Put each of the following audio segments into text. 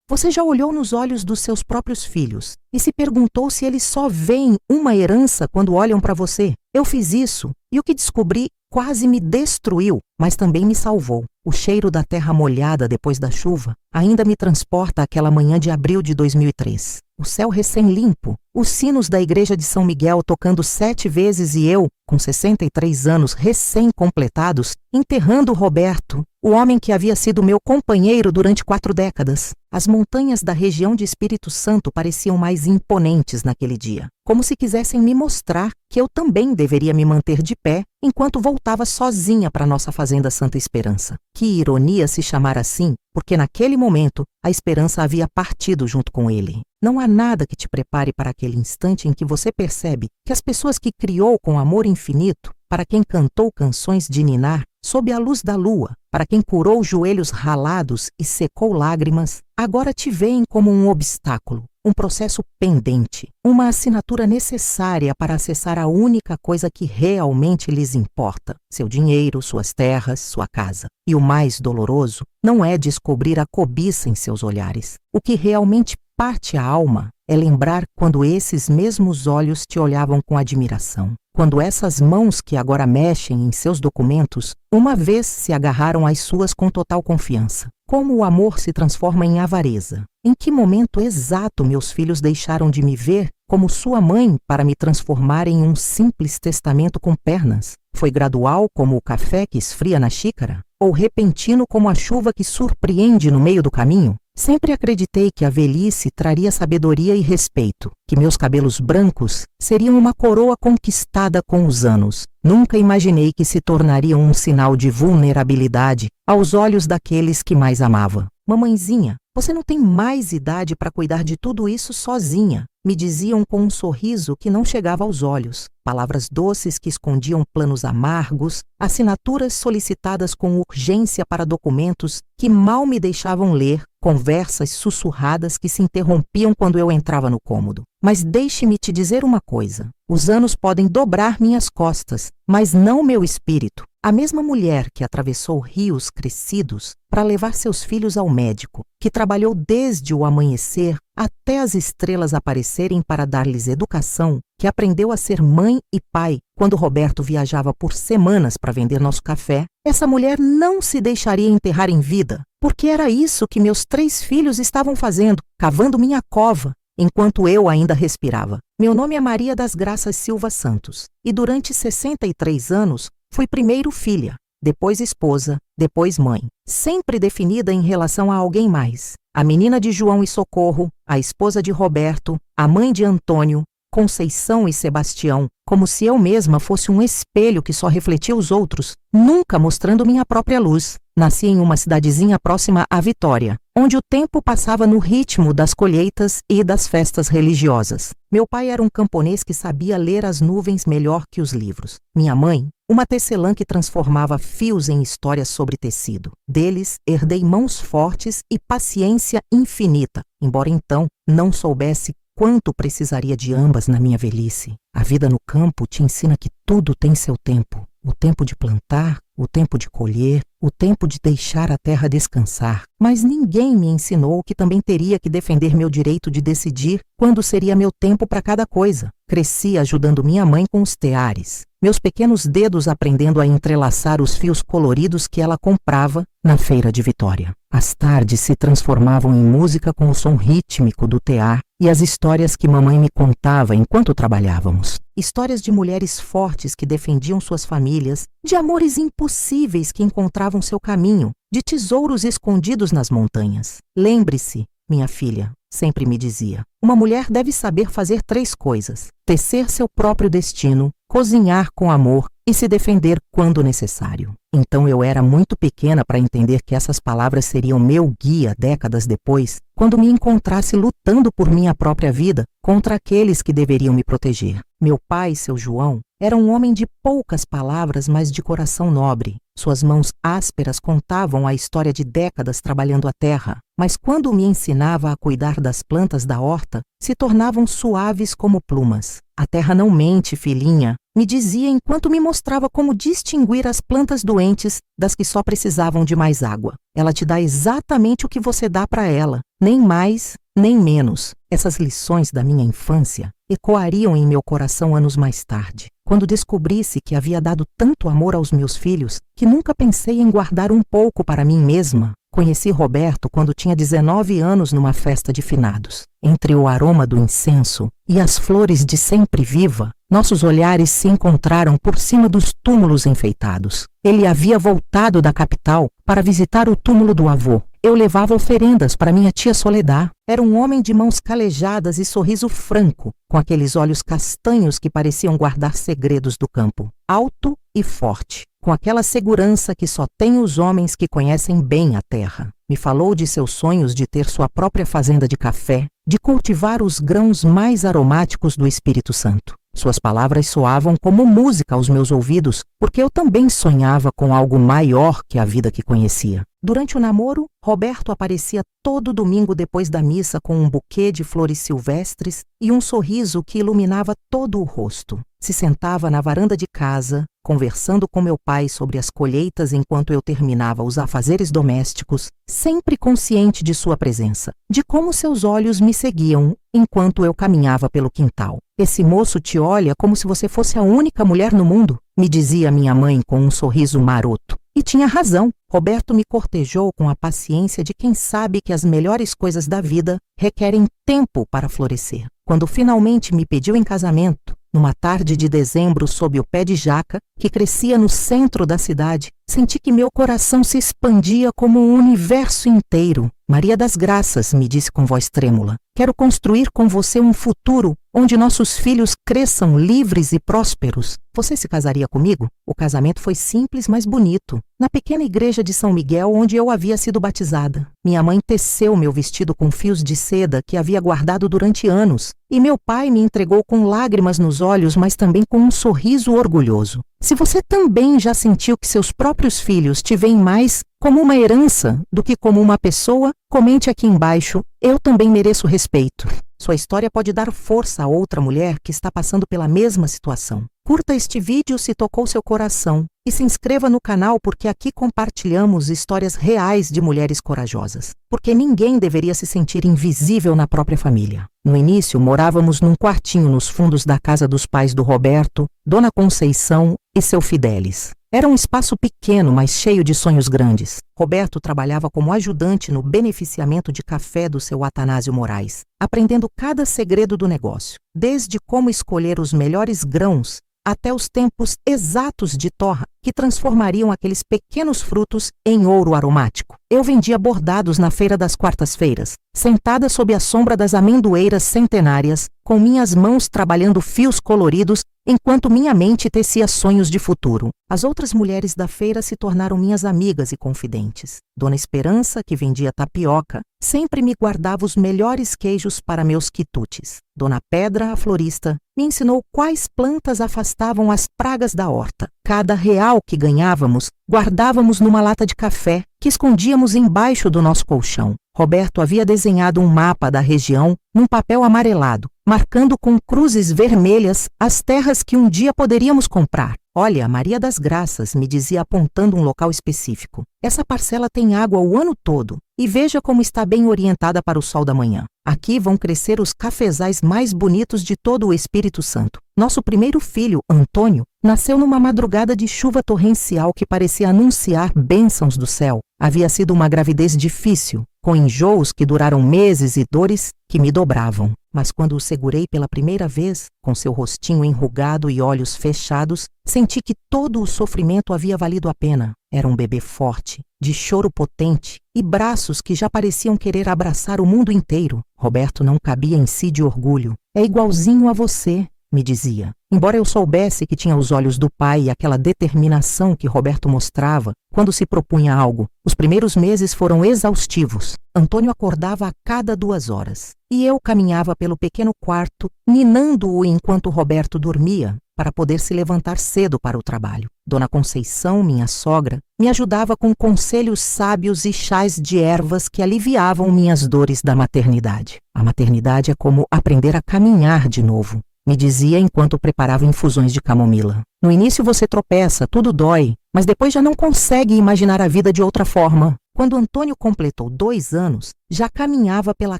Você já olhou nos olhos dos seus próprios filhos e se perguntou se eles só veem uma herança quando olham para você? Eu fiz isso e o que descobri quase me destruiu, mas também me salvou. O cheiro da terra molhada depois da chuva ainda me transporta àquela manhã de abril de 2003. O céu recém-limpo, os sinos da igreja de São Miguel tocando 7 vezes e eu, com 63 anos recém-completados, enterrando Roberto, o homem que havia sido meu companheiro durante 4 décadas. As montanhas da região de Espírito Santo pareciam mais imponentes naquele dia, como se quisessem me mostrar que eu também deveria me manter de pé enquanto voltava sozinha para nossa fazenda Santa Esperança. Que ironia se chamar assim, porque naquele momento a esperança havia partido junto com ele. Não há nada que te prepare para aquele instante em que você percebe que as pessoas que criou com amor infinito, para quem cantou canções de ninar sob a luz da lua, para quem curou joelhos ralados e secou lágrimas, agora te veem como um obstáculo, um processo pendente, uma assinatura necessária para acessar a única coisa que realmente lhes importa: seu dinheiro, suas terras, sua casa. E o mais doloroso não é descobrir a cobiça em seus olhares. O que realmente parte a alma é lembrar quando esses mesmos olhos te olhavam com admiração. Quando essas mãos que agora mexem em seus documentos, uma vez se agarraram às suas com total confiança. Como o amor se transforma em avareza. Em que momento exato meus filhos deixaram de me ver como sua mãe para me transformar em um simples testamento com pernas? Foi gradual como o café que esfria na xícara? Ou repentino como a chuva que surpreende no meio do caminho? Sempre acreditei que a velhice traria sabedoria e respeito, que meus cabelos brancos seriam uma coroa conquistada com os anos. Nunca imaginei que se tornariam um sinal de vulnerabilidade aos olhos daqueles que mais amava. Mamãezinha, você não tem mais idade para cuidar de tudo isso sozinha, me diziam com um sorriso que não chegava aos olhos. Palavras doces que escondiam planos amargos, assinaturas solicitadas com urgência para documentos que mal me deixavam ler, conversas sussurradas que se interrompiam quando eu entrava no cômodo. Mas deixe-me te dizer uma coisa: os anos podem dobrar minhas costas, mas não meu espírito. A mesma mulher que atravessou rios crescidos para levar seus filhos ao médico, que trabalhou desde o amanhecer até as estrelas aparecerem para dar-lhes educação, que aprendeu a ser mãe e pai quando Roberto viajava por semanas para vender nosso café, essa mulher não se deixaria enterrar em vida, porque era isso que meus 3 filhos estavam fazendo, cavando minha cova, enquanto eu ainda respirava. Meu nome é Maria das Graças Silva Santos, e durante 63 anos fui primeiro filha, depois esposa, depois mãe, sempre definida em relação a alguém mais. A menina de João e Socorro, a esposa de Roberto, a mãe de Antônio, Conceição e Sebastião, como se eu mesma fosse um espelho que só refletia os outros, nunca mostrando minha própria luz. Nasci em uma cidadezinha próxima à Vitória, onde o tempo passava no ritmo das colheitas e das festas religiosas. Meu pai era um camponês que sabia ler as nuvens melhor que os livros. Minha mãe, uma tecelã que transformava fios em histórias sobre tecido. Deles, herdei mãos fortes e paciência infinita, embora então não soubesse quanto precisaria de ambas na minha velhice. A vida no campo te ensina que tudo tem seu tempo. O tempo de plantar, o tempo de colher, o tempo de deixar a terra descansar. Mas ninguém me ensinou que também teria que defender meu direito de decidir quando seria meu tempo para cada coisa. Cresci ajudando minha mãe com os teares, meus pequenos dedos aprendendo a entrelaçar os fios coloridos que ela comprava na feira de Vitória. As tardes se transformavam em música com o som rítmico do tear e as histórias que mamãe me contava enquanto trabalhávamos. Histórias de mulheres fortes que defendiam suas famílias, de amores impossíveis que encontravam seu caminho, de tesouros escondidos nas montanhas. Lembre-se, minha filha, sempre me dizia, uma mulher deve saber fazer 3 coisas: tecer seu próprio destino, cozinhar com amor e se defender quando necessário. Então eu era muito pequena para entender que essas palavras seriam meu guia décadas depois, quando me encontrasse lutando por minha própria vida contra aqueles que deveriam me proteger. Meu pai, seu João, era um homem de poucas palavras, mas de coração nobre. Suas mãos ásperas contavam a história de décadas trabalhando a terra, mas quando me ensinava a cuidar das plantas da horta, se tornavam suaves como plumas. A terra não mente, filhinha, me dizia enquanto me mostrava como distinguir as plantas doentes das que só precisavam de mais água. Ela te dá exatamente o que você dá para ela, nem mais, nem menos. Essas lições da minha infância ecoariam em meu coração anos mais tarde, quando descobrisse que havia dado tanto amor aos meus filhos que nunca pensei em guardar um pouco para mim mesma. Conheci Roberto quando tinha 19 anos numa festa de finados. Entre o aroma do incenso e as flores de sempre viva, nossos olhares se encontraram por cima dos túmulos enfeitados. Ele havia voltado da capital para visitar o túmulo do avô. Eu levava oferendas para minha tia Soledad. Era um homem de mãos calejadas e sorriso franco, com aqueles olhos castanhos que pareciam guardar segredos do campo. Alto e forte, com aquela segurança que só tem os homens que conhecem bem a terra. Me falou de seus sonhos de ter sua própria fazenda de café, de cultivar os grãos mais aromáticos do Espírito Santo. Suas palavras soavam como música aos meus ouvidos, porque eu também sonhava com algo maior que a vida que conhecia. Durante o namoro, Roberto aparecia todo domingo depois da missa com um buquê de flores silvestres e um sorriso que iluminava todo o rosto. Se sentava na varanda de casa, conversando com meu pai sobre as colheitas enquanto eu terminava os afazeres domésticos, sempre consciente de sua presença, de como seus olhos me seguiam enquanto eu caminhava pelo quintal. Esse moço te olha como se você fosse a única mulher no mundo, me dizia minha mãe com um sorriso maroto. E tinha razão. Roberto me cortejou com a paciência de quem sabe que as melhores coisas da vida requerem tempo para florescer. Quando finalmente me pediu em casamento, numa tarde de dezembro sob o pé de jaca, que crescia no centro da cidade, senti que meu coração se expandia como um universo inteiro. Maria das Graças, me disse com voz trêmula, quero construir com você um futuro onde nossos filhos cresçam livres e prósperos. Você se casaria comigo? O casamento foi simples, mas bonito, na pequena igreja de São Miguel onde eu havia sido batizada. Minha mãe teceu meu vestido com fios de seda que havia guardado durante anos, e meu pai me entregou com lágrimas nos olhos, mas também com um sorriso orgulhoso. Se você também já sentiu que seus próprios filhos te veem mais como uma herança do que como uma pessoa, comente aqui embaixo. Eu também mereço respeito. Sua história pode dar força a outra mulher que está passando pela mesma situação. Curta este vídeo se tocou seu coração e se inscreva no canal porque aqui compartilhamos histórias reais de mulheres corajosas. Porque ninguém deveria se sentir invisível na própria família. No início, morávamos num quartinho nos fundos da casa dos pais do Roberto, Dona Conceição e seu Fidelis. Era um espaço pequeno, mas cheio de sonhos grandes. Roberto trabalhava como ajudante no beneficiamento de café do seu Atanásio Moraes, aprendendo cada segredo do negócio, desde como escolher os melhores grãos até os tempos exatos de torra que transformariam aqueles pequenos frutos em ouro aromático. Eu vendia bordados na feira das quartas-feiras, sentada sob a sombra das amendoeiras centenárias, com minhas mãos trabalhando fios coloridos, enquanto minha mente tecia sonhos de futuro. As outras mulheres da feira se tornaram minhas amigas e confidentes. Dona Esperança, que vendia tapioca, sempre me guardava os melhores queijos para meus quitutes. Dona Pedra, a florista, me ensinou quais plantas afastavam as pragas da horta. Cada real que ganhávamos, guardávamos numa lata de café que escondíamos embaixo do nosso colchão. Roberto havia desenhado um mapa da região num papel amarelado, marcando com cruzes vermelhas as terras que um dia poderíamos comprar. Olha, Maria das Graças, me dizia apontando um local específico. Essa parcela tem água o ano todo e veja como está bem orientada para o sol da manhã. Aqui vão crescer os cafezais mais bonitos de todo o Espírito Santo. Nosso primeiro filho, Antônio, nasceu numa madrugada de chuva torrencial que parecia anunciar bênçãos do céu. Havia sido uma gravidez difícil, com enjoos que duraram meses e dores que me dobravam. Mas quando o segurei pela primeira vez, com seu rostinho enrugado e olhos fechados, senti que todo o sofrimento havia valido a pena. Era um bebê forte, de choro potente e braços que já pareciam querer abraçar o mundo inteiro. Roberto não cabia em si de orgulho. É igualzinho a você, me dizia. Embora eu soubesse que tinha os olhos do pai e aquela determinação que Roberto mostrava quando se propunha algo, os primeiros meses foram exaustivos. Antônio acordava a cada 2 horas e eu caminhava pelo pequeno quarto, ninando-o enquanto Roberto dormia, para poder se levantar cedo para o trabalho. Dona Conceição, minha sogra, me ajudava com conselhos sábios e chás de ervas que aliviavam minhas dores da maternidade. A maternidade é como aprender a caminhar de novo. me dizia enquanto preparava infusões de camomila. No início você tropeça, tudo dói, mas depois já não consegue imaginar a vida de outra forma. Quando Antônio completou 2 anos, já caminhava pela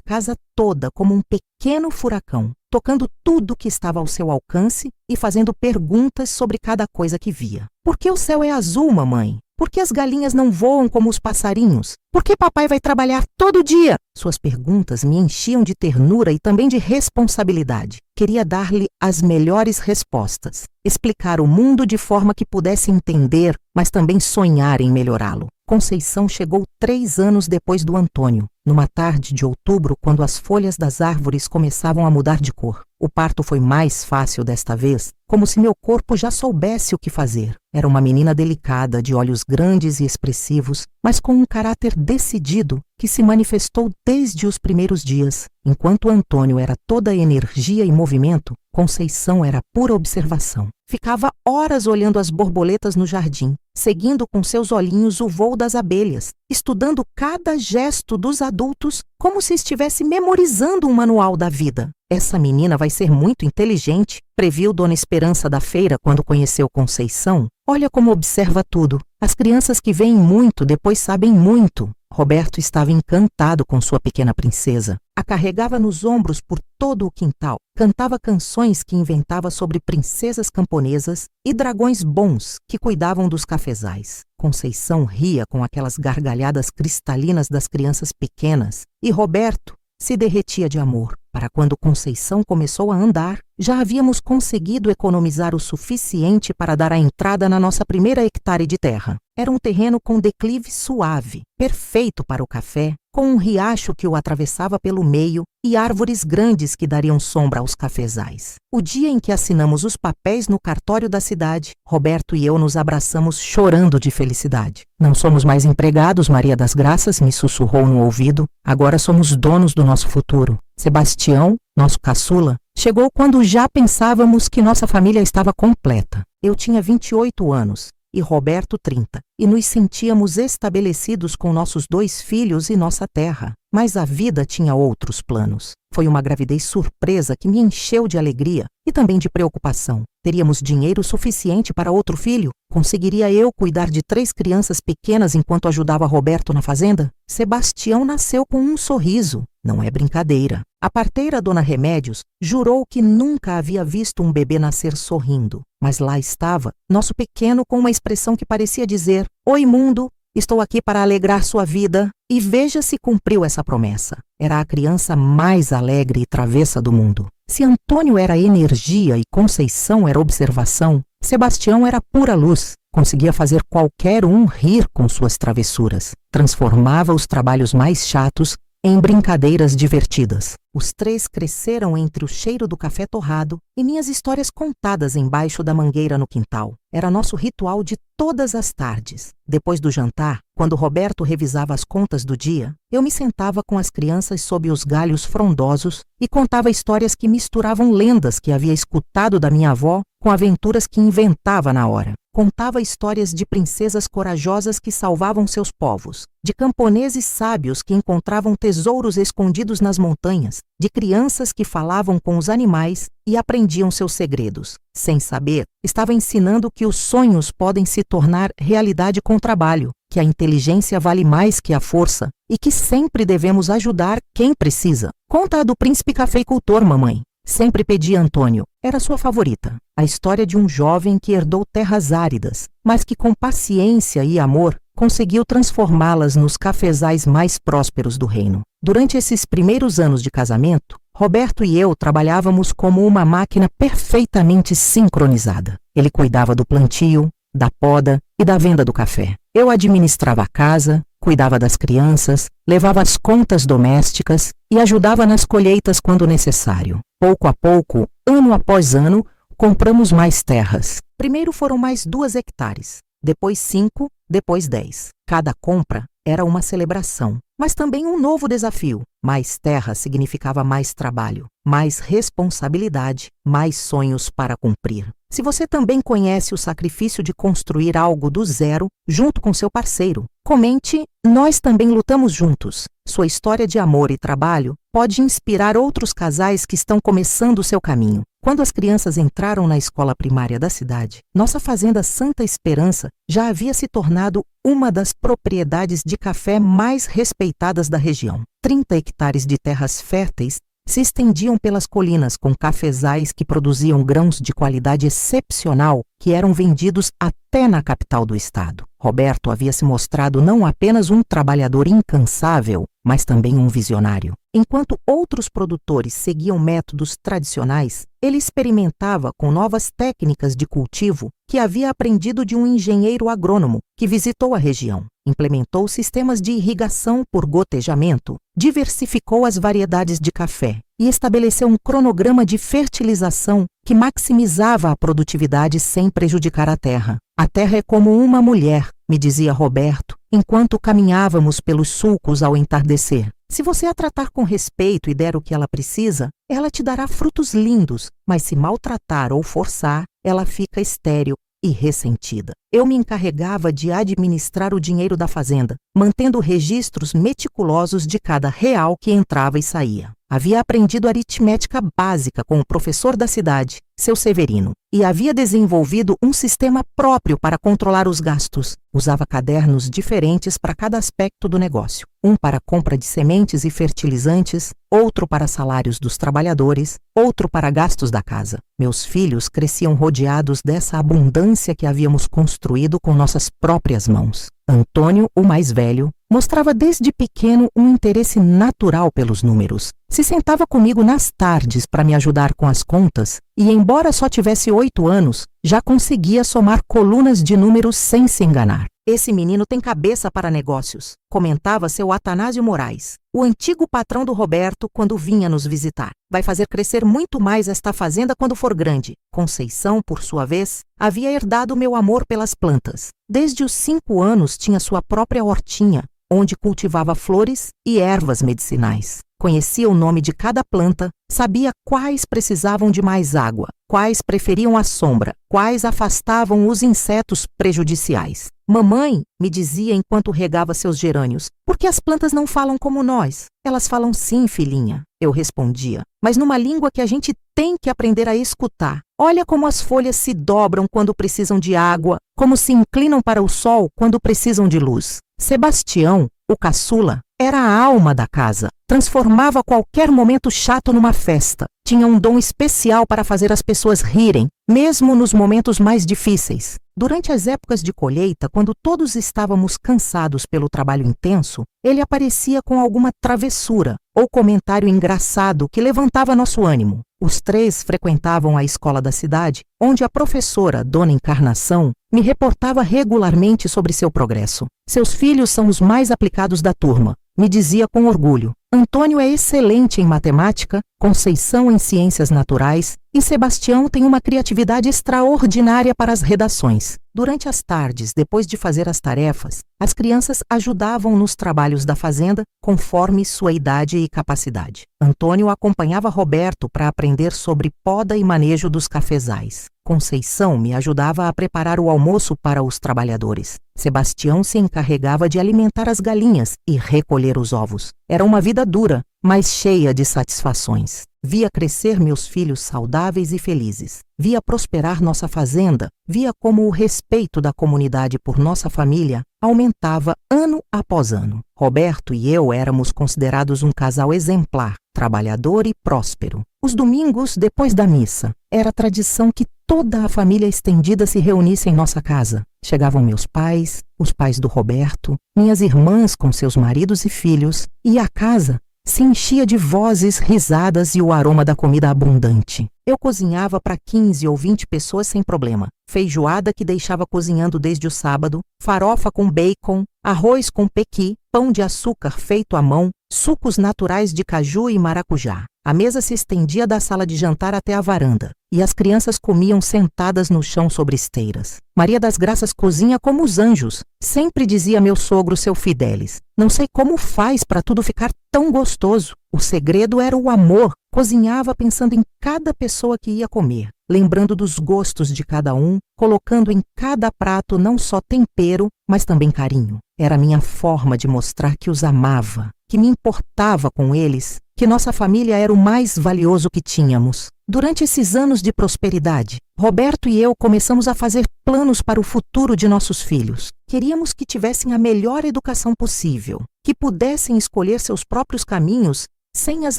casa toda como um pequeno furacão, tocando tudo que estava ao seu alcance e fazendo perguntas sobre cada coisa que via. Por que o céu é azul, mamãe? Por que as galinhas não voam como os passarinhos? Por que papai vai trabalhar todo dia? Suas perguntas me enchiam de ternura e também de responsabilidade. Queria dar-lhe as melhores respostas, explicar o mundo de forma que pudesse entender, mas também sonhar em melhorá-lo. Conceição chegou 3 anos depois do Antônio, numa tarde de outubro, quando as folhas das árvores começavam a mudar de cor. O parto foi mais fácil desta vez, como se meu corpo já soubesse o que fazer. Era uma menina delicada, de olhos grandes e expressivos, mas com um caráter decidido que se manifestou desde os primeiros dias. Enquanto Antônio era toda energia e movimento, Conceição era pura observação. Ficava horas olhando as borboletas no jardim, seguindo com seus olhinhos o voo das abelhas, estudando cada gesto dos adultos como se estivesse memorizando um manual da vida. Essa menina vai ser muito inteligente, previu Dona Esperança da feira quando conheceu Conceição. Olha como observa tudo. As crianças que veem muito depois sabem muito. Roberto estava encantado com sua pequena princesa. A carregava nos ombros por todo o quintal. Cantava canções que inventava sobre princesas camponesas e dragões bons que cuidavam dos cafezais. Conceição ria com aquelas gargalhadas cristalinas das crianças pequenas e Roberto se derretia de amor. Para quando Conceição começou a andar, já havíamos conseguido economizar o suficiente para dar a entrada na nossa primeira hectare de terra. Era um terreno com declive suave, perfeito para o café, com um riacho que o atravessava pelo meio e árvores grandes que dariam sombra aos cafezais. O dia em que assinamos os papéis no cartório da cidade, Roberto e eu nos abraçamos chorando de felicidade. Não somos mais empregados, Maria das Graças me sussurrou no ouvido. Agora somos donos do nosso futuro. Sebastião, nosso caçula, chegou quando já pensávamos que nossa família estava completa. Eu tinha 28 anos e Roberto 30, e nos sentíamos estabelecidos com nossos 2 filhos e nossa terra. Mas a vida tinha outros planos. Foi uma gravidez surpresa que me encheu de alegria e também de preocupação. Teríamos dinheiro suficiente para outro filho? Conseguiria eu cuidar de 3 crianças pequenas enquanto ajudava Roberto na fazenda? Sebastião nasceu com um sorriso. Não é brincadeira. A parteira Dona Remédios jurou que nunca havia visto um bebê nascer sorrindo. Mas lá estava, nosso pequeno, com uma expressão que parecia dizer: "Oi, mundo, estou aqui para alegrar sua vida." E veja se cumpriu essa promessa. Era a criança mais alegre e travessa do mundo. Se Antônio era energia e Conceição era observação, Sebastião era pura luz. Conseguia fazer qualquer um rir com suas travessuras. Transformava os trabalhos mais chatos em brincadeiras divertidas. Os 3 cresceram entre o cheiro do café torrado e minhas histórias contadas embaixo da mangueira no quintal. Era nosso ritual de todas as tardes. Depois do jantar, quando Roberto revisava as contas do dia, eu me sentava com as crianças sob os galhos frondosos e contava histórias que misturavam lendas que havia escutado da minha avó com aventuras que inventava na hora. Contava histórias de princesas corajosas que salvavam seus povos, de camponeses sábios que encontravam tesouros escondidos nas montanhas, de crianças que falavam com os animais e aprendiam seus segredos. Sem saber, estava ensinando que os sonhos podem se tornar realidade com trabalho, que a inteligência vale mais que a força e que sempre devemos ajudar quem precisa. Conta a do príncipe cafeicultor, mamãe. Sempre pedia Antônio. Era sua favorita. A história de um jovem que herdou terras áridas, mas que com paciência e amor conseguiu transformá-las nos cafezais mais prósperos do reino. Durante esses primeiros anos de casamento, Roberto e eu trabalhávamos como uma máquina perfeitamente sincronizada. Ele cuidava do plantio, da poda e da venda do café. Eu administrava a casa, cuidava das crianças, levava as contas domésticas e ajudava nas colheitas quando necessário. Pouco a pouco, ano após ano, compramos mais terras. Primeiro foram mais 2 hectares, depois 5, depois 10. Cada compra era uma celebração, mas também um novo desafio. Mais terra significava mais trabalho, mais responsabilidade, mais sonhos para cumprir. Se você também conhece o sacrifício de construir algo do zero, junto com seu parceiro, comente "Nós também lutamos juntos". Sua história de amor e trabalho pode inspirar outros casais que estão começando o seu caminho. Quando as crianças entraram na escola primária da cidade, nossa fazenda Santa Esperança já havia se tornado uma das propriedades de café mais respeitadas da região. 30 hectares de terras férteis se estendiam pelas colinas com cafezais que produziam grãos de qualidade excepcional que eram vendidos até na capital do estado. Roberto havia se mostrado não apenas um trabalhador incansável, mas também um visionário. Enquanto outros produtores seguiam métodos tradicionais, ele experimentava com novas técnicas de cultivo que havia aprendido de um engenheiro agrônomo que visitou a região. Implementou sistemas de irrigação por gotejamento, diversificou as variedades de café e estabeleceu um cronograma de fertilização que maximizava a produtividade sem prejudicar a terra. A terra é como uma mulher, me dizia Roberto, enquanto caminhávamos pelos sulcos ao entardecer. Se você a tratar com respeito e der o que ela precisa, ela te dará frutos lindos, mas se maltratar ou forçar, ela fica estéril e ressentida. Eu me encarregava de administrar o dinheiro da fazenda, mantendo registros meticulosos de cada real que entrava e saía. Havia aprendido aritmética básica com o professor da cidade, seu Severino, e havia desenvolvido um sistema próprio para controlar os gastos. Usava cadernos diferentes para cada aspecto do negócio. Um para compra de sementes e fertilizantes, outro para salários dos trabalhadores, outro para gastos da casa. Meus filhos cresciam rodeados dessa abundância que havíamos construído com nossas próprias mãos. Antônio, o mais velho, mostrava desde pequeno um interesse natural pelos números. Se sentava comigo nas tardes para me ajudar com as contas e, embora só tivesse 8 anos, já conseguia somar colunas de números sem se enganar. Esse menino tem cabeça para negócios, comentava seu Atanásio Moraes, o antigo patrão do Roberto quando vinha nos visitar. Vai fazer crescer muito mais esta fazenda quando for grande. Conceição, por sua vez, havia herdado meu amor pelas plantas. Desde os 5 anos tinha sua própria hortinha, onde cultivava flores e ervas medicinais. Conhecia o nome de cada planta, sabia quais precisavam de mais água, quais preferiam a sombra, quais afastavam os insetos prejudiciais. Mamãe, me dizia enquanto regava seus gerânios, por que as plantas não falam como nós? Elas falam sim, filhinha, eu respondia, mas numa língua que a gente tem que aprender a escutar. Olha como as folhas se dobram quando precisam de água, como se inclinam para o sol quando precisam de luz. Sebastião, o caçula, era a alma da casa. Transformava qualquer momento chato numa festa. Tinha um dom especial para fazer as pessoas rirem, mesmo nos momentos mais difíceis. Durante as épocas de colheita, quando todos estávamos cansados pelo trabalho intenso, ele aparecia com alguma travessura ou comentário engraçado que levantava nosso ânimo. Os 3 frequentavam a escola da cidade, onde a professora, Dona Encarnação, me reportava regularmente sobre seu progresso. Seus filhos são os mais aplicados da turma, me dizia com orgulho. Antônio é excelente em matemática, Conceição em ciências naturais e Sebastião tem uma criatividade extraordinária para as redações. Durante as tardes, depois de fazer as tarefas, as crianças ajudavam nos trabalhos da fazenda conforme sua idade e capacidade. Antônio acompanhava Roberto para aprender sobre poda e manejo dos cafezais. Conceição me ajudava a preparar o almoço para os trabalhadores. Sebastião se encarregava de alimentar as galinhas e recolher os ovos. Era uma vida dura, mas cheia de satisfações. Via crescer meus filhos saudáveis e felizes. Via prosperar nossa fazenda. Via como o respeito da comunidade por nossa família aumentava ano após ano. Roberto e eu éramos considerados um casal exemplar, trabalhador e próspero. Os domingos, depois da missa, era tradição que toda a família estendida se reunisse em nossa casa. Chegavam meus pais, os pais do Roberto, minhas irmãs com seus maridos e filhos, e a casa se enchia de vozes, risadas e o aroma da comida abundante. Eu cozinhava para 15 ou 20 pessoas sem problema. Feijoada que deixava cozinhando desde o sábado, farofa com bacon, arroz com pequi, pão de açúcar feito à mão, sucos naturais de caju e maracujá. A mesa se estendia da sala de jantar até a varanda, e as crianças comiam sentadas no chão sobre esteiras. Maria das Graças cozinha como os anjos, sempre dizia meu sogro, seu Fidelis. Não sei como faz para tudo ficar tão gostoso. O segredo era o amor. Cozinhava pensando em cada pessoa que ia comer, lembrando dos gostos de cada um, colocando em cada prato não só tempero, mas também carinho. Era a minha forma de mostrar que os amava, que me importava com eles, que nossa família era o mais valioso que tínhamos. Durante esses anos de prosperidade, Roberto e eu começamos a fazer planos para o futuro de nossos filhos. Queríamos que tivessem a melhor educação possível, que pudessem escolher seus próprios caminhos sem as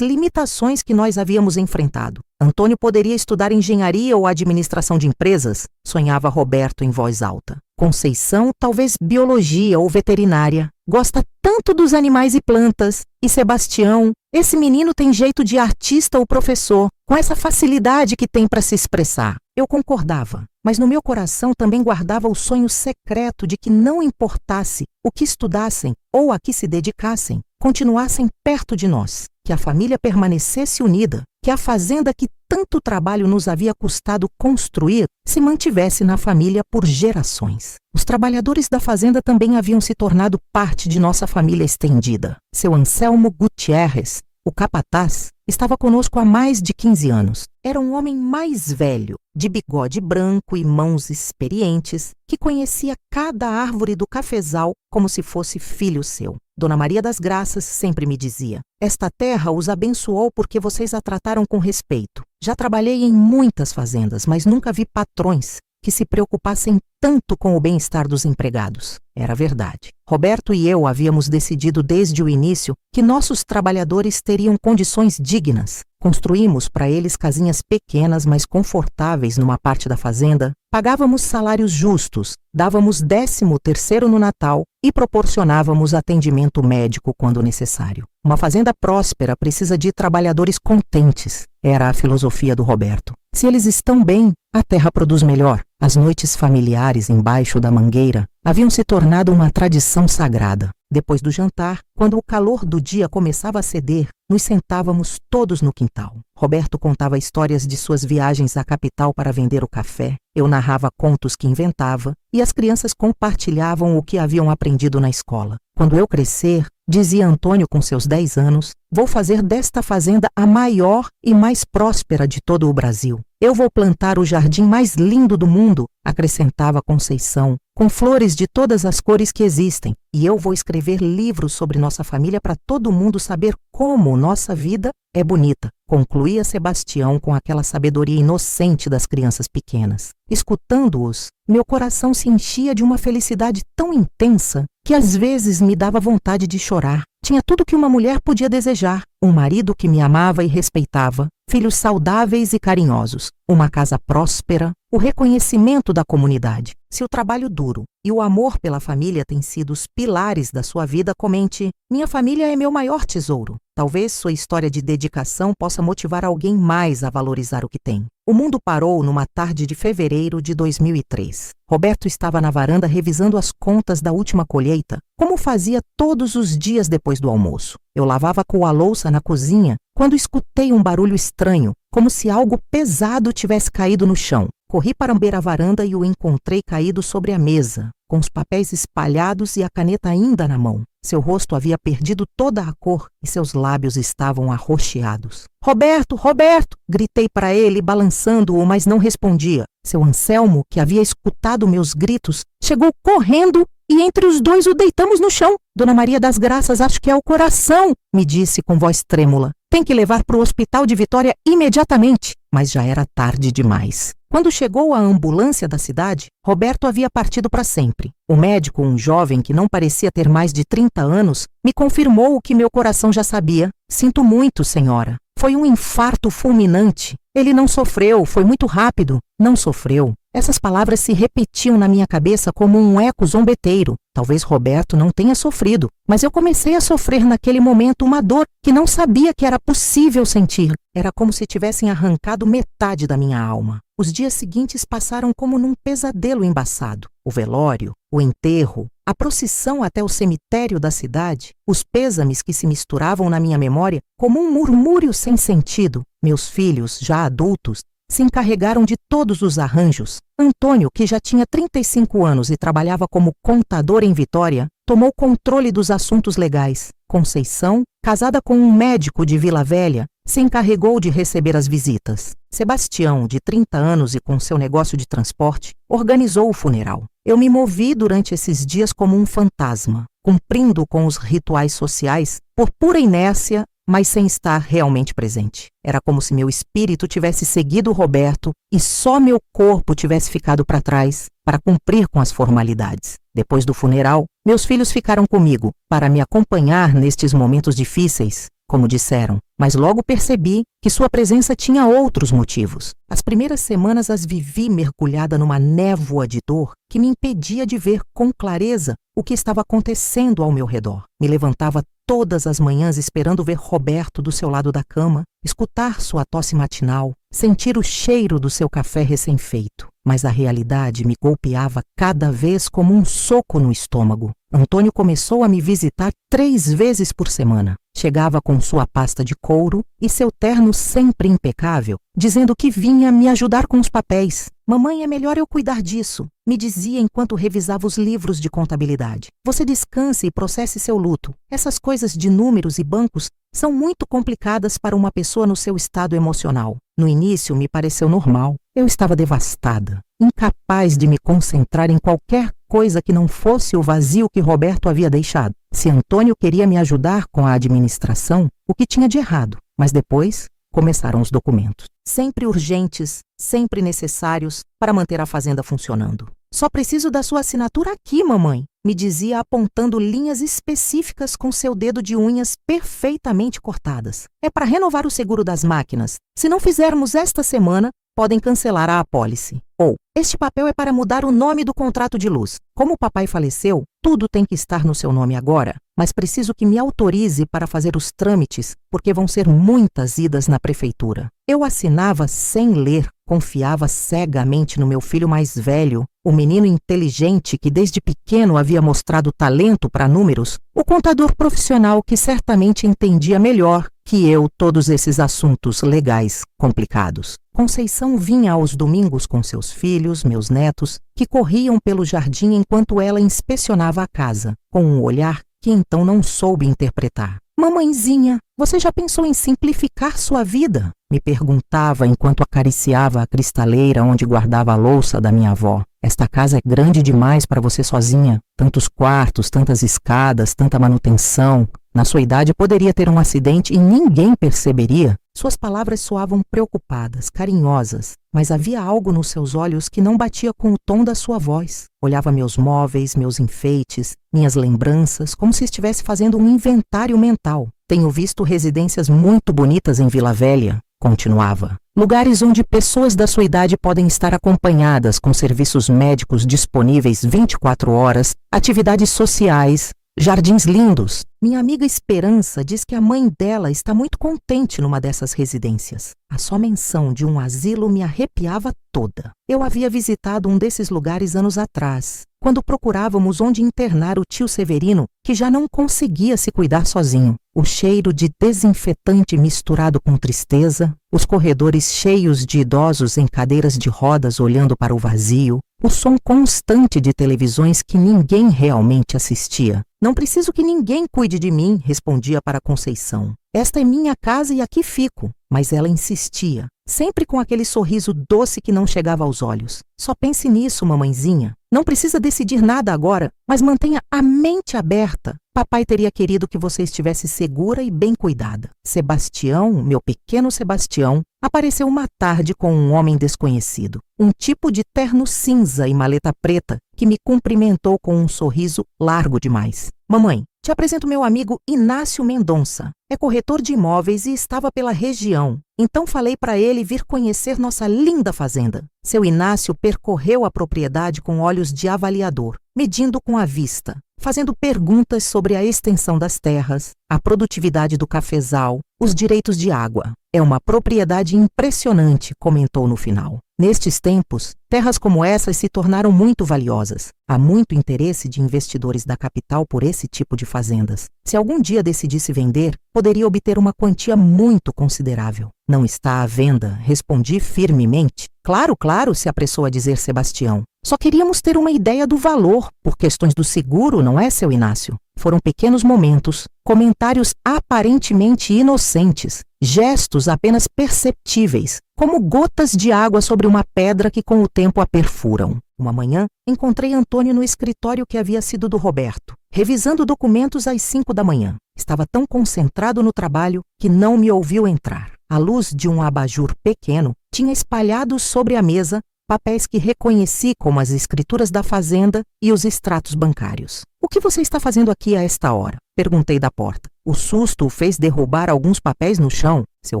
limitações que nós havíamos enfrentado. Antônio poderia estudar engenharia ou administração de empresas, sonhava Roberto em voz alta. Conceição, talvez biologia ou veterinária. Gosta tanto dos animais e plantas. E Sebastião, esse menino tem jeito de artista ou professor, com essa facilidade que tem para se expressar. Eu concordava, mas no meu coração também guardava o sonho secreto de que não importasse o que estudassem ou a que se dedicassem, continuassem perto de nós, que a família permanecesse unida, que a fazenda que tanto trabalho nos havia custado construir se mantivesse na família por gerações. Os trabalhadores da fazenda também haviam se tornado parte de nossa família estendida. Seu Anselmo Gutierrez, o capataz, estava conosco há mais de 15 anos. Era um homem mais velho, de bigode branco e mãos experientes, que conhecia cada árvore do cafezal como se fosse filho seu. Dona Maria das Graças sempre me dizia: esta terra os abençoou porque vocês a trataram com respeito. Já trabalhei em muitas fazendas, mas nunca vi patrões que se preocupassem tanto com o bem-estar dos empregados. Era verdade. Roberto e eu havíamos decidido desde o início que nossos trabalhadores teriam condições dignas. Construímos para eles casinhas pequenas, mas confortáveis numa parte da fazenda, pagávamos salários justos, dávamos 13º no Natal e proporcionávamos atendimento médico quando necessário. Uma fazenda próspera precisa de trabalhadores contentes, era a filosofia do Roberto. Se eles estão bem, a terra produz melhor. As noites familiares embaixo da mangueira haviam se tornado uma tradição sagrada. Depois do jantar, quando o calor do dia começava a ceder, nos sentávamos todos no quintal. Roberto contava histórias de suas viagens à capital para vender o café, eu narrava contos que inventava e as crianças compartilhavam o que haviam aprendido na escola. Quando eu crescer, dizia Antônio com seus 10 anos, vou fazer desta fazenda a maior e mais próspera de todo o Brasil. Eu vou plantar o jardim mais lindo do mundo, acrescentava Conceição, com flores de todas as cores que existem. E eu vou escrever livros sobre nossa família para todo mundo saber como nossa vida é bonita, concluía Sebastião com aquela sabedoria inocente das crianças pequenas. Escutando-os, meu coração se enchia de uma felicidade tão intensa que às vezes me dava vontade de chorar. Tinha tudo que uma mulher podia desejar: um marido que me amava e respeitava, filhos saudáveis e carinhosos, uma casa próspera, o reconhecimento da comunidade. Se o trabalho duro e o amor pela família têm sido os pilares da sua vida, comente: minha família é meu maior tesouro. Talvez sua história de dedicação possa motivar alguém mais a valorizar o que tem. O mundo parou numa tarde de fevereiro de 2003. Roberto estava na varanda revisando as contas da última colheita, como fazia todos os dias depois do almoço. Eu lavava a louça na cozinha quando escutei um barulho estranho, como se algo pesado tivesse caído no chão. Corri para a varanda e o encontrei caído sobre a mesa, com os papéis espalhados e a caneta ainda na mão. Seu rosto havia perdido toda a cor e seus lábios estavam arroxeados. Roberto, Roberto! Gritei para ele, balançando-o, mas não respondia. Seu Anselmo, que havia escutado meus gritos, chegou correndo e entre os dois o deitamos no chão. Dona Maria das Graças, acho que é o coração, me disse com voz trêmula. Tem que levar para o hospital de Vitória imediatamente. Mas já era tarde demais. Quando chegou a ambulância da cidade, Roberto havia partido para sempre. O médico, um jovem que não parecia ter mais de 30 anos, me confirmou o que meu coração já sabia. Sinto muito, senhora. Foi um infarto fulminante. Ele não sofreu, foi muito rápido. Não sofreu. Essas palavras se repetiam na minha cabeça como um eco zombeteiro. Talvez Roberto não tenha sofrido, mas eu comecei a sofrer naquele momento uma dor que não sabia que era possível sentir. Era como se tivessem arrancado metade da minha alma. Os dias seguintes passaram como num pesadelo embaçado. O velório, o enterro, a procissão até o cemitério da cidade, os pêsames que se misturavam na minha memória como um murmúrio sem sentido. Meus filhos, já adultos, se encarregaram de todos os arranjos. Antônio, que já tinha 35 anos e trabalhava como contador em Vitória, tomou controle dos assuntos legais. Conceição, casada com um médico de Vila Velha, se encarregou de receber as visitas. Sebastião, de 30 anos e com seu negócio de transporte, organizou o funeral. Eu me movi durante esses dias como um fantasma, cumprindo com os rituais sociais por pura inércia, mas sem estar realmente presente. Era como se meu espírito tivesse seguido Roberto e só meu corpo tivesse ficado para trás para cumprir com as formalidades. Depois do funeral, meus filhos ficaram comigo para me acompanhar nestes momentos difíceis, como disseram, mas logo percebi que sua presença tinha outros motivos. As primeiras semanas as vivi mergulhada numa névoa de dor que me impedia de ver com clareza o que estava acontecendo ao meu redor. Me levantava todas as manhãs esperando ver Roberto do seu lado da cama, escutar sua tosse matinal, sentir o cheiro do seu café recém-feito. Mas a realidade me golpeava cada vez como um soco no estômago. Antônio começou a me visitar 3 vezes por semana. Chegava com sua pasta de couro e seu terno sempre impecável, dizendo que vinha me ajudar com os papéis. Mamãe, é melhor eu cuidar disso, me dizia enquanto revisava os livros de contabilidade. Você descanse e processe seu luto. Essas coisas de números e bancos são muito complicadas para uma pessoa no seu estado emocional. No início me pareceu normal. Eu estava devastada, incapaz de me concentrar em qualquer coisa que não fosse o vazio que Roberto havia deixado. Se Antônio queria me ajudar com a administração, o que tinha de errado? Mas depois começaram os documentos. Sempre urgentes, sempre necessários para manter a fazenda funcionando. Só preciso da sua assinatura aqui, mamãe, me dizia apontando linhas específicas com seu dedo de unhas perfeitamente cortadas. É para renovar o seguro das máquinas. Se não fizermos esta semana, podem cancelar a apólice. Ou, este papel é para mudar o nome do contrato de luz. Como o papai faleceu, tudo tem que estar no seu nome agora, mas preciso que me autorize para fazer os trâmites, porque vão ser muitas idas na prefeitura. Eu assinava sem ler, confiava cegamente no meu filho mais velho, o menino inteligente que desde pequeno havia mostrado talento para números, o contador profissional que certamente entendia melhor que eu todos esses assuntos legais complicados. Conceição vinha aos domingos com seus filhos, meus netos, que corriam pelo jardim enquanto ela inspecionava a casa, com um olhar que então não soube interpretar. Mamãezinha, você já pensou em simplificar sua vida? Me perguntava enquanto acariciava a cristaleira onde guardava a louça da minha avó. Esta casa é grande demais para você sozinha. Tantos quartos, tantas escadas, tanta manutenção. Na sua idade poderia ter um acidente e ninguém perceberia. Suas palavras soavam preocupadas, carinhosas, mas havia algo nos seus olhos que não batia com o tom da sua voz. Olhava meus móveis, meus enfeites, minhas lembranças, como se estivesse fazendo um inventário mental. Tenho visto residências muito bonitas em Vila Velha, continuava. Lugares onde pessoas da sua idade podem estar acompanhadas com serviços médicos disponíveis 24 horas, atividades sociais, jardins lindos. Minha amiga Esperança diz que a mãe dela está muito contente numa dessas residências. A só menção de um asilo me arrepiava toda. Eu havia visitado um desses lugares anos atrás, quando procurávamos onde internar o tio Severino, que já não conseguia se cuidar sozinho. O cheiro de desinfetante misturado com tristeza, os corredores cheios de idosos em cadeiras de rodas olhando para o vazio, o som constante de televisões que ninguém realmente assistia. Não preciso que ninguém cuide de mim, respondia para Conceição. Esta é minha casa e aqui fico. Mas ela insistia, sempre com aquele sorriso doce que não chegava aos olhos. Só pense nisso, mamãezinha. Não precisa decidir nada agora, mas mantenha a mente aberta. Papai teria querido que você estivesse segura e bem cuidada. Sebastião, meu pequeno Sebastião, apareceu uma tarde com um homem desconhecido. Um tipo de terno cinza e maleta preta que me cumprimentou com um sorriso largo demais. Mamãe, te apresento meu amigo Inácio Mendonça. É corretor de imóveis e estava pela região. Então falei para ele vir conhecer nossa linda fazenda. Seu Inácio percorreu a propriedade com olhos de avaliador, medindo com a vista, fazendo perguntas sobre a extensão das terras, a produtividade do cafezal, os direitos de água. É uma propriedade impressionante, comentou no final. Nestes tempos, terras como essas se tornaram muito valiosas. Há muito interesse de investidores da capital por esse tipo de fazendas. Se algum dia decidisse vender, poderia obter uma quantia muito considerável. Não está à venda, respondi firmemente. Claro, claro, se apressou a dizer Sebastião. Só queríamos ter uma ideia do valor, por questões do seguro, não é, seu Inácio? Foram pequenos momentos, comentários aparentemente inocentes, gestos apenas perceptíveis, como gotas de água sobre uma pedra que com o tempo a perfuram. Uma manhã, encontrei Antônio no escritório que havia sido do Roberto, revisando documentos às 5 da manhã. Estava tão concentrado no trabalho que não me ouviu entrar. A luz de um abajur pequeno tinha espalhado sobre a mesa papéis que reconheci como as escrituras da fazenda e os extratos bancários. "O que você está fazendo aqui a esta hora?" perguntei da porta. O susto o fez derrubar alguns papéis no chão. Seu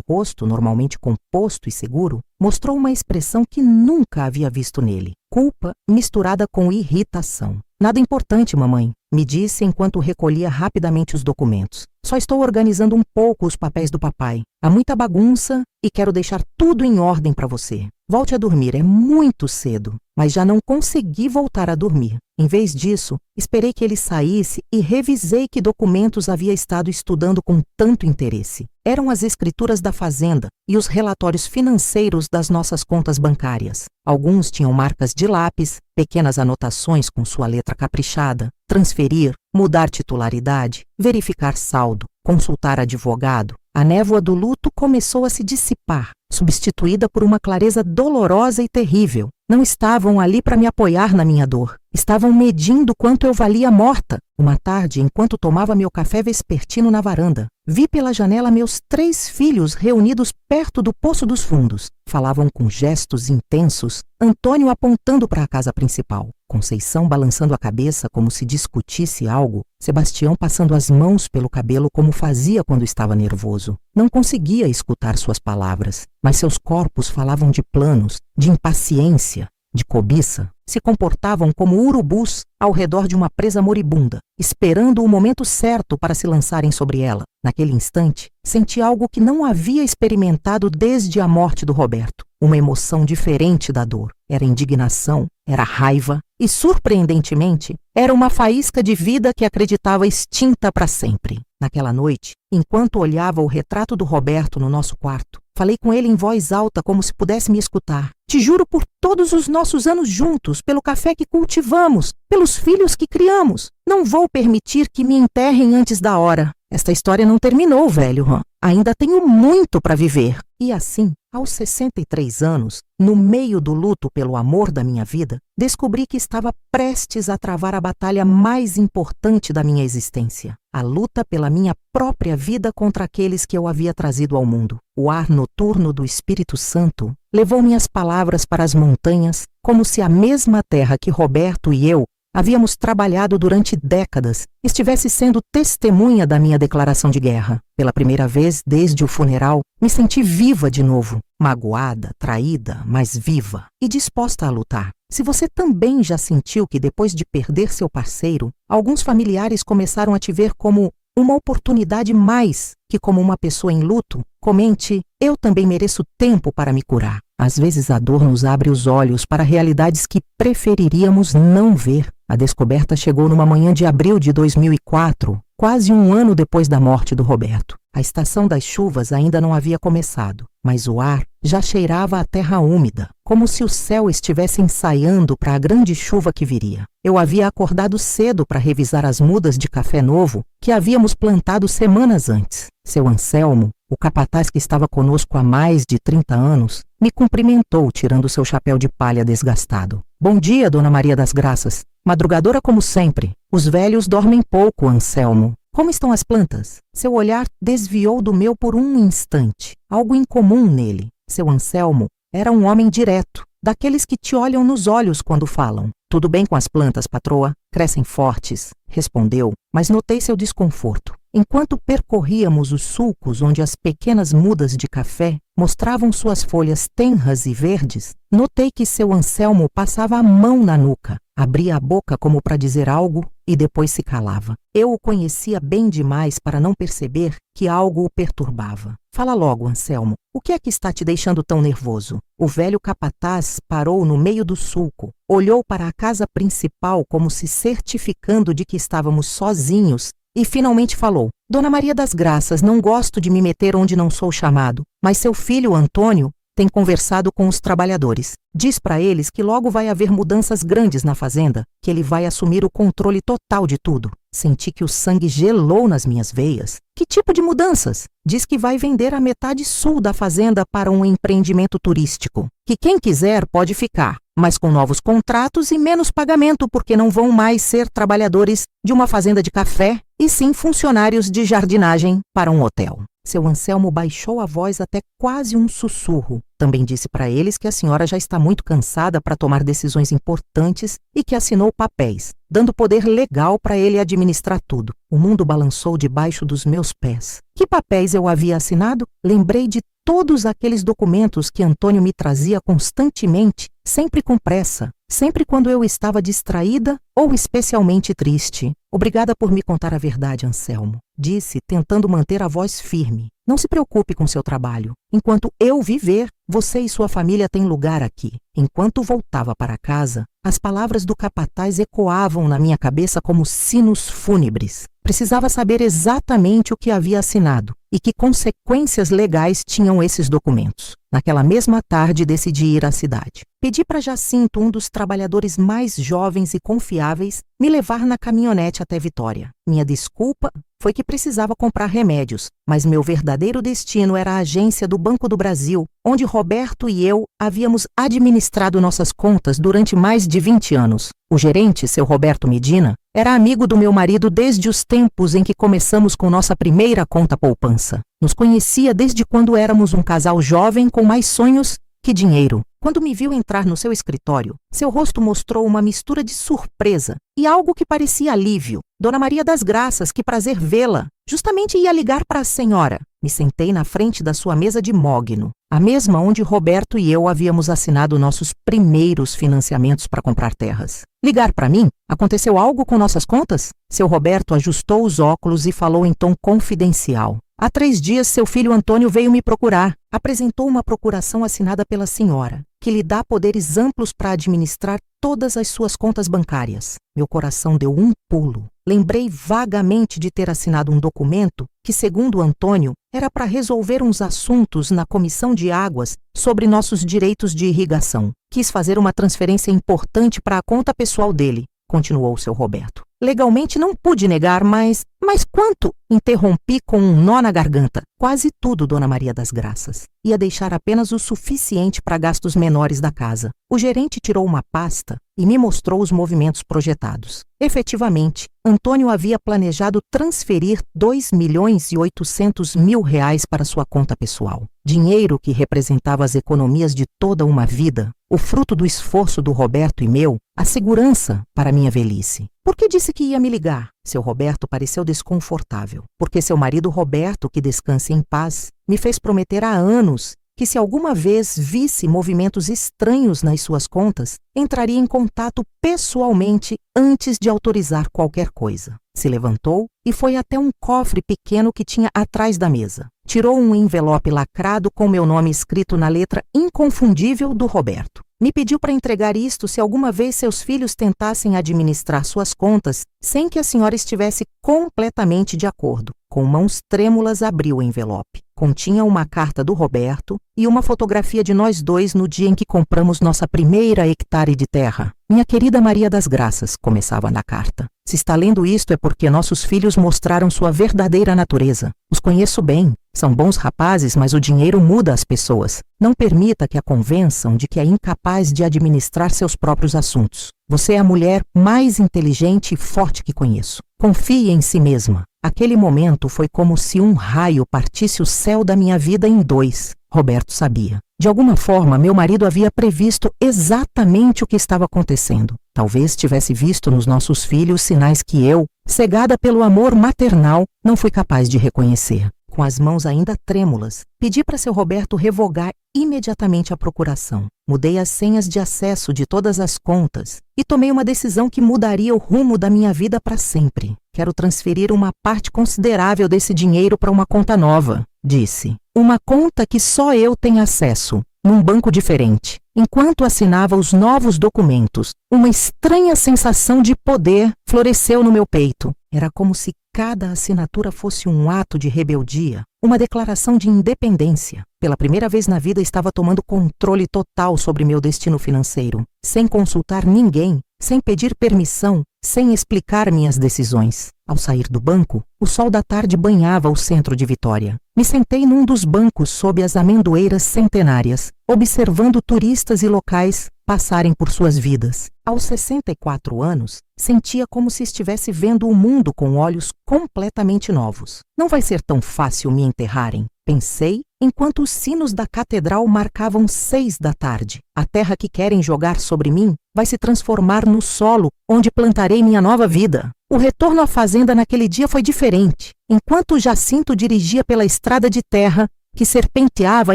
rosto, normalmente composto e seguro, mostrou uma expressão que nunca havia visto nele. Culpa misturada com irritação. "Nada importante, mamãe", me disse enquanto recolhia rapidamente os documentos. "Só estou organizando um pouco os papéis do papai. Há muita bagunça e quero deixar tudo em ordem para você. Volte a dormir, é muito cedo." Mas já não consegui voltar a dormir. Em vez disso, esperei que ele saísse e revisei que documentos havia estado estudando com tanto interesse. Eram as escrituras da fazenda e os relatórios financeiros das nossas contas bancárias. Alguns tinham marcas de lápis, pequenas anotações com sua letra caprichada, transferir, mudar titularidade, verificar saldo, consultar advogado. A névoa do luto começou a se dissipar, substituída por uma clareza dolorosa e terrível. Não estavam ali para me apoiar na minha dor. Estavam medindo quanto eu valia morta. Uma tarde, enquanto tomava meu café vespertino na varanda, vi pela janela meus 3 filhos reunidos perto do Poço dos Fundos. Falavam com gestos intensos, Antônio apontando para a casa principal, Conceição balançando a cabeça como se discutisse algo, Sebastião passando as mãos pelo cabelo como fazia quando estava nervoso. Não conseguia escutar suas palavras, mas seus corpos falavam de planos, de impaciência, de cobiça. Se comportavam como urubus ao redor de uma presa moribunda, esperando o momento certo para se lançarem sobre ela. Naquele instante, senti algo que não havia experimentado desde a morte do Roberto. Uma emoção diferente da dor. Era indignação, era raiva e, surpreendentemente, era uma faísca de vida que acreditava extinta para sempre. Naquela noite, enquanto olhava o retrato do Roberto no nosso quarto, falei com ele em voz alta como se pudesse me escutar. "Te juro por todos os nossos anos juntos, pelo café que cultivamos, pelos filhos que criamos. Não vou permitir que me enterrem antes da hora. Esta história não terminou, velho. Ainda tenho muito para viver." E assim, aos 63 anos, no meio do luto pelo amor da minha vida, descobri que estava prestes a travar a batalha mais importante da minha existência. A luta pela minha própria vida contra aqueles que eu havia trazido ao mundo. O ar noturno do Espírito Santo levou minhas palavras para as montanhas, como se a mesma terra que Roberto e eu havíamos trabalhado durante décadas, estivesse sendo testemunha da minha declaração de guerra. Pela primeira vez desde o funeral, me senti viva de novo, magoada, traída, mas viva e disposta a lutar. Se você também já sentiu que depois de perder seu parceiro, alguns familiares começaram a te ver como uma oportunidade mais que como uma pessoa em luto, comente: "Eu também mereço tempo para me curar." Às vezes a dor nos abre os olhos para realidades que preferiríamos não ver. A descoberta chegou numa manhã de abril de 2004, quase um ano depois da morte do Roberto. A estação das chuvas ainda não havia começado, mas o ar já cheirava a terra úmida, como se o céu estivesse ensaiando para a grande chuva que viria. Eu havia acordado cedo para revisar as mudas de café novo que havíamos plantado semanas antes. Seu Anselmo, o capataz que estava conosco há mais de 30 anos, me cumprimentou tirando seu chapéu de palha desgastado. "Bom dia, Dona Maria das Graças. Madrugadora como sempre. Os velhos dormem pouco, Anselmo. Como estão as plantas?" Seu olhar desviou do meu por um instante. Algo incomum nele. Seu Anselmo era um homem direto, daqueles que te olham nos olhos quando falam. "Tudo bem com as plantas, patroa? Crescem fortes", respondeu, mas notei seu desconforto. Enquanto percorríamos os sulcos onde as pequenas mudas de café mostravam suas folhas tenras e verdes, notei que seu Anselmo passava a mão na nuca, abria a boca como para dizer algo e depois se calava. Eu o conhecia bem demais para não perceber que algo o perturbava. "Fala logo, Anselmo. O que é que está te deixando tão nervoso?" O velho capataz parou no meio do sulco, olhou para a casa principal como se certificando de que estávamos sozinhos e finalmente falou: "Dona Maria das Graças, não gosto de me meter onde não sou chamado, mas seu filho Antônio tem conversado com os trabalhadores. Diz para eles que logo vai haver mudanças grandes na fazenda, que ele vai assumir o controle total de tudo. Senti que o sangue gelou nas minhas veias. Que tipo de mudanças? Diz que vai vender a metade sul da fazenda para um empreendimento turístico. Que quem quiser pode ficar, mas com novos contratos e menos pagamento, porque não vão mais ser trabalhadores de uma fazenda de café, e sim funcionários de jardinagem para um hotel. Seu Anselmo baixou a voz até quase um sussurro. Também disse para eles que a senhora já está muito cansada para tomar decisões importantes e que assinou papéis, dando poder legal para ele administrar tudo. O mundo balançou debaixo dos meus pés. Que papéis eu havia assinado? Lembrei de todos aqueles documentos que Antônio me trazia constantemente, sempre com pressa, sempre quando eu estava distraída ou especialmente triste. Obrigada por me contar a verdade, Anselmo, disse, tentando manter a voz firme. Não se preocupe com seu trabalho. Enquanto eu viver, você e sua família têm lugar aqui. Enquanto voltava para casa, as palavras do capataz ecoavam na minha cabeça como sinos fúnebres. Precisava saber exatamente o que havia assinado e que consequências legais tinham esses documentos. Naquela mesma tarde, decidi ir à cidade. Pedi para Jacinto, um dos trabalhadores mais jovens e confiáveis, me levar na caminhonete até Vitória. Minha desculpa foi que precisava comprar remédios, mas meu verdadeiro destino era a agência do Banco do Brasil, onde Roberto e eu havíamos administrado nossas contas durante mais de 20 anos. O gerente, seu Roberto Medina, era amigo do meu marido desde os tempos em que começamos com nossa primeira conta poupança. Nos conhecia desde quando éramos um casal jovem com mais sonhos que dinheiro. Quando me viu entrar no seu escritório, seu rosto mostrou uma mistura de surpresa e algo que parecia alívio. Dona Maria das Graças, que prazer vê-la. Justamente ia ligar para a senhora. Me sentei na frente da sua mesa de mogno, a mesma onde Roberto e eu havíamos assinado nossos primeiros financiamentos para comprar terras. Ligar para mim? Aconteceu algo com nossas contas? Seu Roberto ajustou os óculos e falou em tom confidencial. Há 3 dias, seu filho Antônio veio me procurar. Apresentou uma procuração assinada pela senhora, que lhe dá poderes amplos para administrar todas as suas contas bancárias. Meu coração deu um pulo. Lembrei vagamente de ter assinado um documento que, segundo Antônio, era para resolver uns assuntos na Comissão de Águas sobre nossos direitos de irrigação. Quis fazer uma transferência importante para a conta pessoal dele, continuou seu Roberto. Legalmente não pude negar, mas quanto? Interrompi com um nó na garganta. Quase tudo, Dona Maria das Graças. Ia deixar apenas o suficiente para gastos menores da casa. O gerente tirou uma pasta e me mostrou os movimentos projetados. Efetivamente, Antônio havia planejado transferir R$2.800.000 para sua conta pessoal. Dinheiro que representava as economias de toda uma vida, o fruto do esforço do Roberto e meu, a segurança para minha velhice. Por que disse que ia me ligar? Seu Roberto pareceu desconfortável, porque seu marido Roberto, que descanse em paz, me fez prometer há anos que se alguma vez visse movimentos estranhos nas suas contas, entraria em contato pessoalmente antes de autorizar qualquer coisa. Se levantou e foi até um cofre pequeno que tinha atrás da mesa. Tirou um envelope lacrado com meu nome escrito na letra inconfundível do Roberto. Me pediu para entregar isto se alguma vez seus filhos tentassem administrar suas contas sem que a senhora estivesse completamente de acordo. Com mãos trêmulas abriu o envelope. Continha uma carta do Roberto e uma fotografia de nós dois no dia em que compramos nossa primeira hectare de terra. Minha querida Maria das Graças, começava na carta. Se está lendo isto é porque nossos filhos mostraram sua verdadeira natureza. Os conheço bem. São bons rapazes, mas o dinheiro muda as pessoas. Não permita que a convençam de que é incapaz de administrar seus próprios assuntos. Você é a mulher mais inteligente e forte que conheço. Confie em si mesma. Aquele momento foi como se um raio partisse o céu da minha vida em 2. Roberto sabia. De alguma forma, meu marido havia previsto exatamente o que estava acontecendo. Talvez tivesse visto nos nossos filhos sinais que eu, cegada pelo amor maternal, não fui capaz de reconhecer. Com as mãos ainda trêmulas, pedi para seu Roberto revogar imediatamente a procuração. Mudei as senhas de acesso de todas as contas e tomei uma decisão que mudaria o rumo da minha vida para sempre. Quero transferir uma parte considerável desse dinheiro para uma conta nova, disse. Uma conta que só eu tenho acesso, num banco diferente. Enquanto assinava os novos documentos, uma estranha sensação de poder floresceu no meu peito. Era como se cada assinatura fosse um ato de rebeldia, uma declaração de independência. Pela primeira vez na vida estava tomando controle total sobre meu destino financeiro, sem consultar ninguém, sem pedir permissão, sem explicar minhas decisões. Ao sair do banco, o sol da tarde banhava o centro de Vitória. Me sentei num dos bancos sob as amendoeiras centenárias, observando turistas e locais passarem por suas vidas. Aos 64 anos, sentia como se estivesse vendo o mundo com olhos completamente novos. Não vai ser tão fácil me enterrarem, pensei, enquanto os sinos da catedral marcavam 6 da tarde. A terra que querem jogar sobre mim vai se transformar no solo onde plantarei minha nova vida. O retorno à fazenda naquele dia foi diferente. Enquanto Jacinto dirigia pela estrada de terra que serpenteava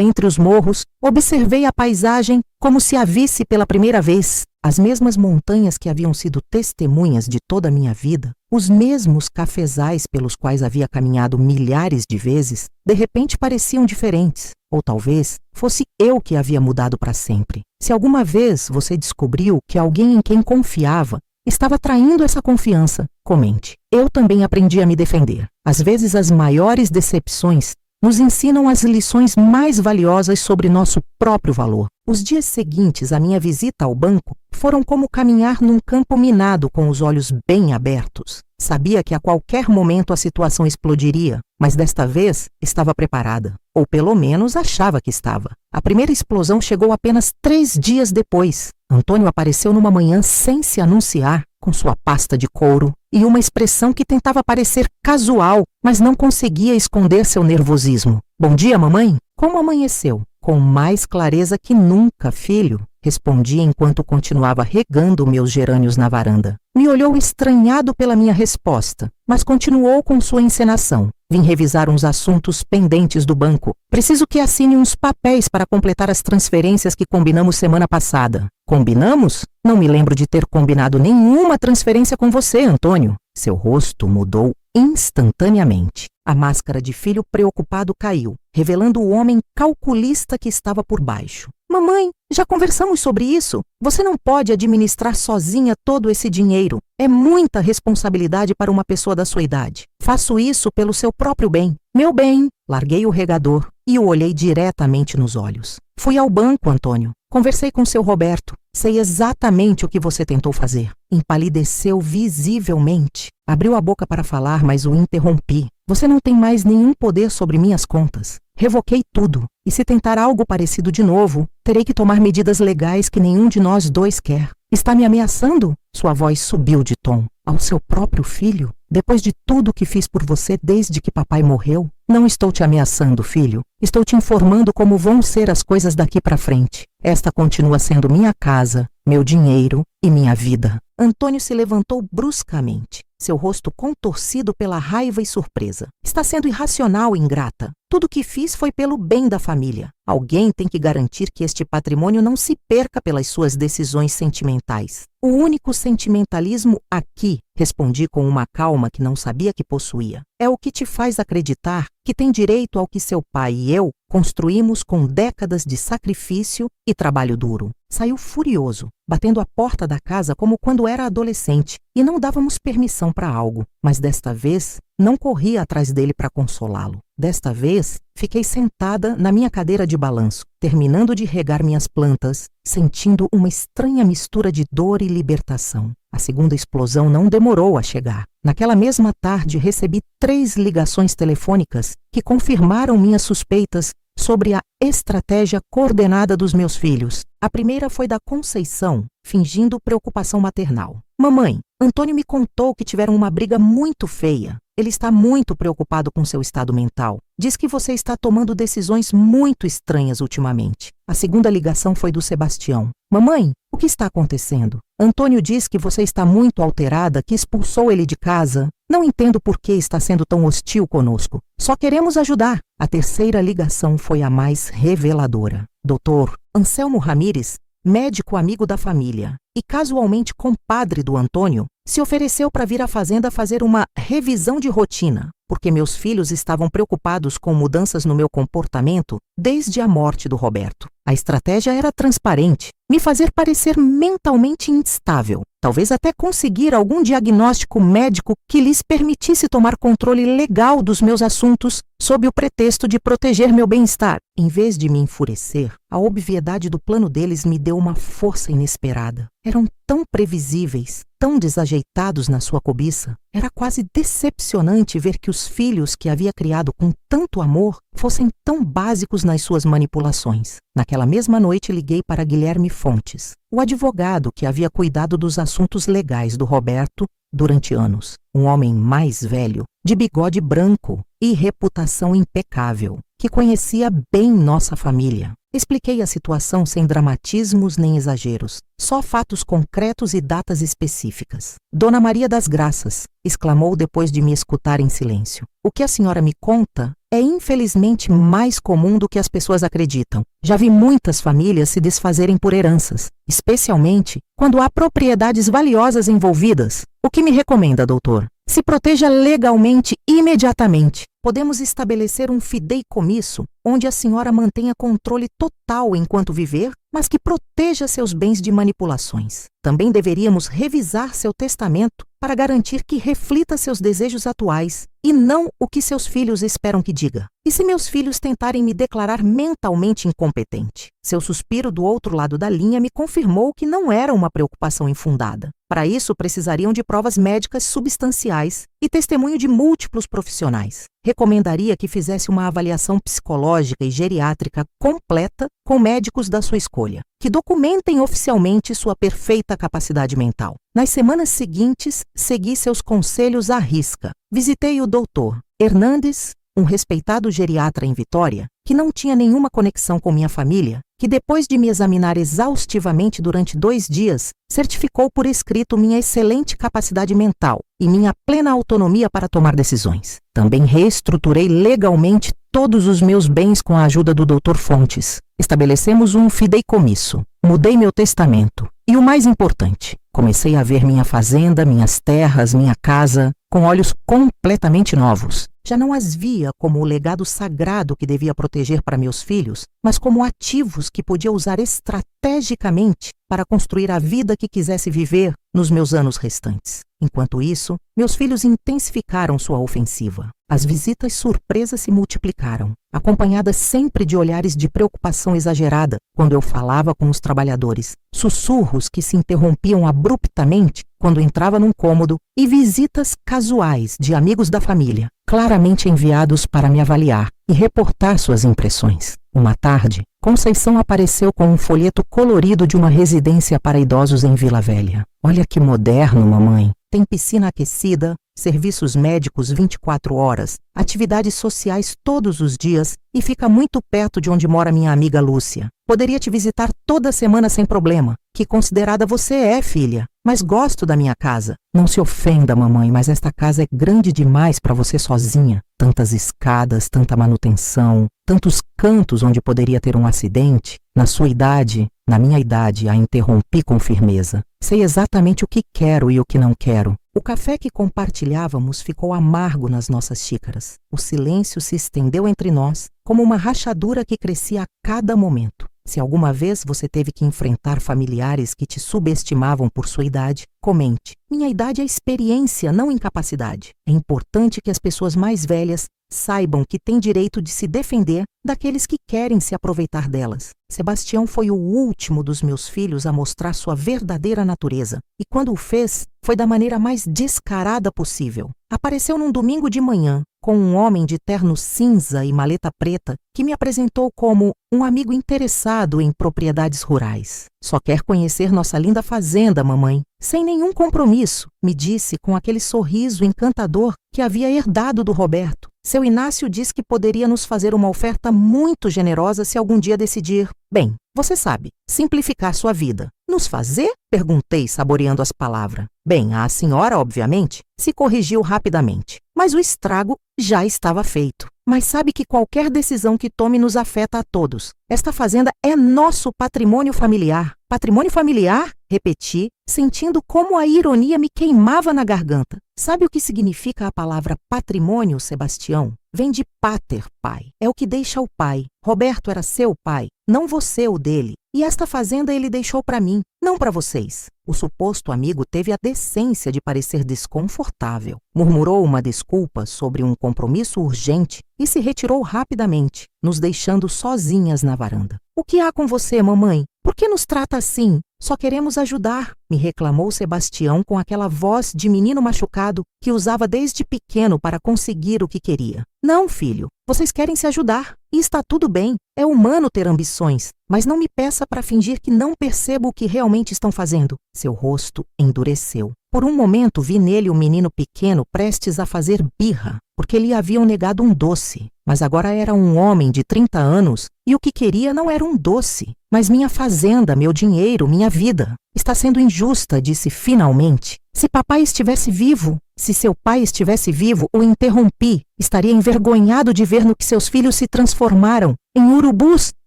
entre os morros, observei a paisagem como se a visse pela primeira vez. As mesmas montanhas que haviam sido testemunhas de toda a minha vida, os mesmos cafezais pelos quais havia caminhado milhares de vezes, de repente pareciam diferentes. Ou talvez fosse eu que havia mudado para sempre. Se alguma vez você descobriu que alguém em quem confiava estava traindo essa confiança, comente. Eu também aprendi a me defender. Às vezes as maiores decepções nos ensinam as lições mais valiosas sobre nosso próprio valor. Os dias seguintes à minha visita ao banco foram como caminhar num campo minado com os olhos bem abertos. Sabia que a qualquer momento a situação explodiria, mas desta vez estava preparada. Ou pelo menos achava que estava. A primeira explosão chegou apenas 3 dias depois. Antônio apareceu numa manhã sem se anunciar, com sua pasta de couro e uma expressão que tentava parecer casual, mas não conseguia esconder seu nervosismo. Bom dia, mamãe? Como amanheceu? Com mais clareza que nunca, filho, respondi enquanto continuava regando meus gerânios na varanda. Me olhou estranhado pela minha resposta, mas continuou com sua encenação. Vim revisar uns assuntos pendentes do banco. Preciso que assine uns papéis para completar as transferências que combinamos semana passada. Combinamos? Não me lembro de ter combinado nenhuma transferência com você, Antônio. Seu rosto mudou instantaneamente. A máscara de filho preocupado caiu, revelando o homem calculista que estava por baixo. Mamãe, já conversamos sobre isso. Você não pode administrar sozinha todo esse dinheiro. É muita responsabilidade para uma pessoa da sua idade. Faço isso pelo seu próprio bem. Meu bem. Larguei o regador e o olhei diretamente nos olhos. Fui ao banco, Antônio. Conversei com seu Roberto. Sei exatamente o que você tentou fazer. Empalideceu visivelmente. Abriu a boca para falar, mas o interrompi. Você não tem mais nenhum poder sobre minhas contas. Revoquei tudo. E se tentar algo parecido de novo, terei que tomar medidas legais que nenhum de nós dois quer. Está me ameaçando? Sua voz subiu de tom. Ao seu próprio filho? Depois de tudo que fiz por você desde que papai morreu? Não estou te ameaçando, filho. Estou te informando como vão ser as coisas daqui para frente. Esta continua sendo minha casa, meu dinheiro e minha vida. Antônio se levantou bruscamente, seu rosto contorcido pela raiva e surpresa. Está sendo irracional e ingrata. Tudo o que fiz foi pelo bem da família. Alguém tem que garantir que este patrimônio não se perca pelas suas decisões sentimentais. O único sentimentalismo aqui, respondi com uma calma que não sabia que possuía, é o que te faz acreditar que tem direito ao que seu pai e eu construímos com décadas de sacrifício e trabalho duro. Saiu furioso, batendo a porta da casa como quando era adolescente, e não dávamos permissão para algo, mas desta vez não corri atrás dele para consolá-lo. Desta vez, fiquei sentada na minha cadeira de balanço, terminando de regar minhas plantas, sentindo uma estranha mistura de dor e libertação. A segunda explosão não demorou a chegar. Naquela mesma tarde, recebi 3 ligações telefônicas que confirmaram minhas suspeitas sobre a estratégia coordenada dos meus filhos. A primeira foi da Conceição, fingindo preocupação maternal. Mamãe, Antônio me contou que tiveram uma briga muito feia. Ele está muito preocupado com seu estado mental. Diz que você está tomando decisões muito estranhas ultimamente. A segunda ligação foi do Sebastião. Mamãe, o que está acontecendo? Antônio diz que você está muito alterada, que expulsou ele de casa. Não entendo por que está sendo tão hostil conosco. Só queremos ajudar. A terceira ligação foi a mais reveladora. Dr. Anselmo Ramírez, médico amigo da família e casualmente compadre do Antônio, se ofereceu para vir à fazenda fazer uma revisão de rotina, porque meus filhos estavam preocupados com mudanças no meu comportamento desde a morte do Roberto. A estratégia era transparente. me fazer parecer mentalmente instável, talvez até conseguir algum diagnóstico médico que lhes permitisse tomar controle legal dos meus assuntos sob o pretexto de proteger meu bem-estar. Em vez de me enfurecer, a obviedade do plano deles me deu uma força inesperada. Eram tão previsíveis, tão desajeitados na sua cobiça. Era quase decepcionante ver que os filhos que havia criado com tanto amor fossem tão básicos nas suas manipulações. Naquela mesma noite liguei para Guilherme Fontes, o advogado que havia cuidado dos assuntos legais do Roberto durante anos. Um homem mais velho, de bigode branco e reputação impecável, que conhecia bem nossa família. Expliquei a situação sem dramatismos nem exageros, só fatos concretos e datas específicas. Dona Maria das Graças, exclamou depois de me escutar em silêncio. O que a senhora me conta é infelizmente mais comum do que as pessoas acreditam. Já vi muitas famílias se desfazerem por heranças, especialmente quando há propriedades valiosas envolvidas. O que me recomenda, doutor? Se proteja legalmente imediatamente. Podemos estabelecer um fideicomisso onde a senhora mantenha controle total enquanto viver, mas que proteja seus bens de manipulações. Também deveríamos revisar seu testamento para garantir que reflita seus desejos atuais e não o que seus filhos esperam que diga. E se meus filhos tentarem me declarar mentalmente incompetente? Seu suspiro do outro lado da linha me confirmou que não era uma preocupação infundada. Para isso, precisariam de provas médicas substanciais e testemunho de múltiplos profissionais. Recomendaria que fizesse uma avaliação psicológica e geriátrica completa com médicos da sua escolha, que documentem oficialmente sua perfeita capacidade mental. Nas semanas seguintes, segui seus conselhos à risca. Visitei o Dr. Hernandes, um respeitado geriatra em Vitória, que não tinha nenhuma conexão com minha família, que depois de me examinar exaustivamente durante 2 dias, certificou por escrito minha excelente capacidade mental e minha plena autonomia para tomar decisões. Também reestruturei legalmente todos os meus bens com a ajuda do Dr. Fontes. Estabelecemos um fideicomisso. Mudei meu testamento. E o mais importante, comecei a ver minha fazenda, minhas terras, minha casa, com olhos completamente novos. Já não as via como o legado sagrado que devia proteger para meus filhos, mas como ativos que podia usar estrategicamente para construir a vida que quisesse viver nos meus anos restantes. Enquanto isso, meus filhos intensificaram sua ofensiva. As visitas surpresas se multiplicaram, acompanhadas sempre de olhares de preocupação exagerada quando eu falava com os trabalhadores, sussurros que se interrompiam abruptamente quando entrava num cômodo e visitas casuais de amigos da família, claramente enviados para me avaliar e reportar suas impressões. Uma tarde, Conceição apareceu com um folheto colorido de uma residência para idosos em Vila Velha. Olha que moderno, mamãe. Tem piscina aquecida, serviços médicos 24 horas, atividades sociais todos os dias e fica muito perto de onde mora minha amiga Lúcia. Poderia te visitar toda semana sem problema. Que considerada você é, filha. Mas gosto da minha casa. Não se ofenda, mamãe, mas esta casa é grande demais para você sozinha. Tantas escadas, tanta manutenção, tantos cantos onde poderia ter um acidente. Na sua idade, na minha idade, a interrompi com firmeza. Sei exatamente o que quero e o que não quero. O café que compartilhávamos ficou amargo nas nossas xícaras. O silêncio se estendeu entre nós, como uma rachadura que crescia a cada momento. Se alguma vez você teve que enfrentar familiares que te subestimavam por sua idade, comente. Minha idade é experiência, não incapacidade. É importante que as pessoas mais velhas saibam que têm direito de se defender daqueles que querem se aproveitar delas. Sebastião foi o último dos meus filhos a mostrar sua verdadeira natureza, e quando o fez, foi da maneira mais descarada possível. Apareceu num domingo de manhã, com um homem de terno cinza e maleta preta, que me apresentou como um amigo interessado em propriedades rurais. Só quer conhecer nossa linda fazenda, mamãe. Sem nenhum compromisso, me disse com aquele sorriso encantador que havia herdado do Roberto. Seu Inácio diz que poderia nos fazer uma oferta muito generosa se algum dia decidir, bem, você sabe, simplificar sua vida. Nos fazer? Perguntei, saboreando as palavras. Bem, a senhora, obviamente, se corrigiu rapidamente, mas o estrago já estava feito. Mas sabe que qualquer decisão que tome nos afeta a todos. Esta fazenda é nosso patrimônio familiar. Patrimônio familiar? Repeti, sentindo como a ironia me queimava na garganta. Sabe o que significa a palavra patrimônio, Sebastião? Vem de pater, pai. É o que deixa o pai. Roberto era seu pai, não você o dele. E esta fazenda ele deixou para mim, não para vocês. O suposto amigo teve a decência de parecer desconfortável. Murmurou uma desculpa sobre um compromisso urgente e se retirou rapidamente, nos deixando sozinhas na varanda. O que há com você, mamãe? Por que nos trata assim? Só queremos ajudar, me reclamou Sebastião com aquela voz de menino machucado que usava desde pequeno para conseguir o que queria. Não, filho, vocês querem se ajudar e está tudo bem. É humano ter ambições, mas não me peça para fingir que não percebo o que realmente estão fazendo. Seu rosto endureceu. Por um momento vi nele um menino pequeno prestes a fazer birra, porque lhe haviam negado um doce. Mas agora era um homem de 30 anos e o que queria não era um doce, mas minha fazenda, meu dinheiro, minha vida. Está sendo injusta, disse finalmente. Se papai estivesse vivo, se seu pai estivesse vivo, o interrompi. Estaria envergonhado de ver no que seus filhos se transformaram, em urubus,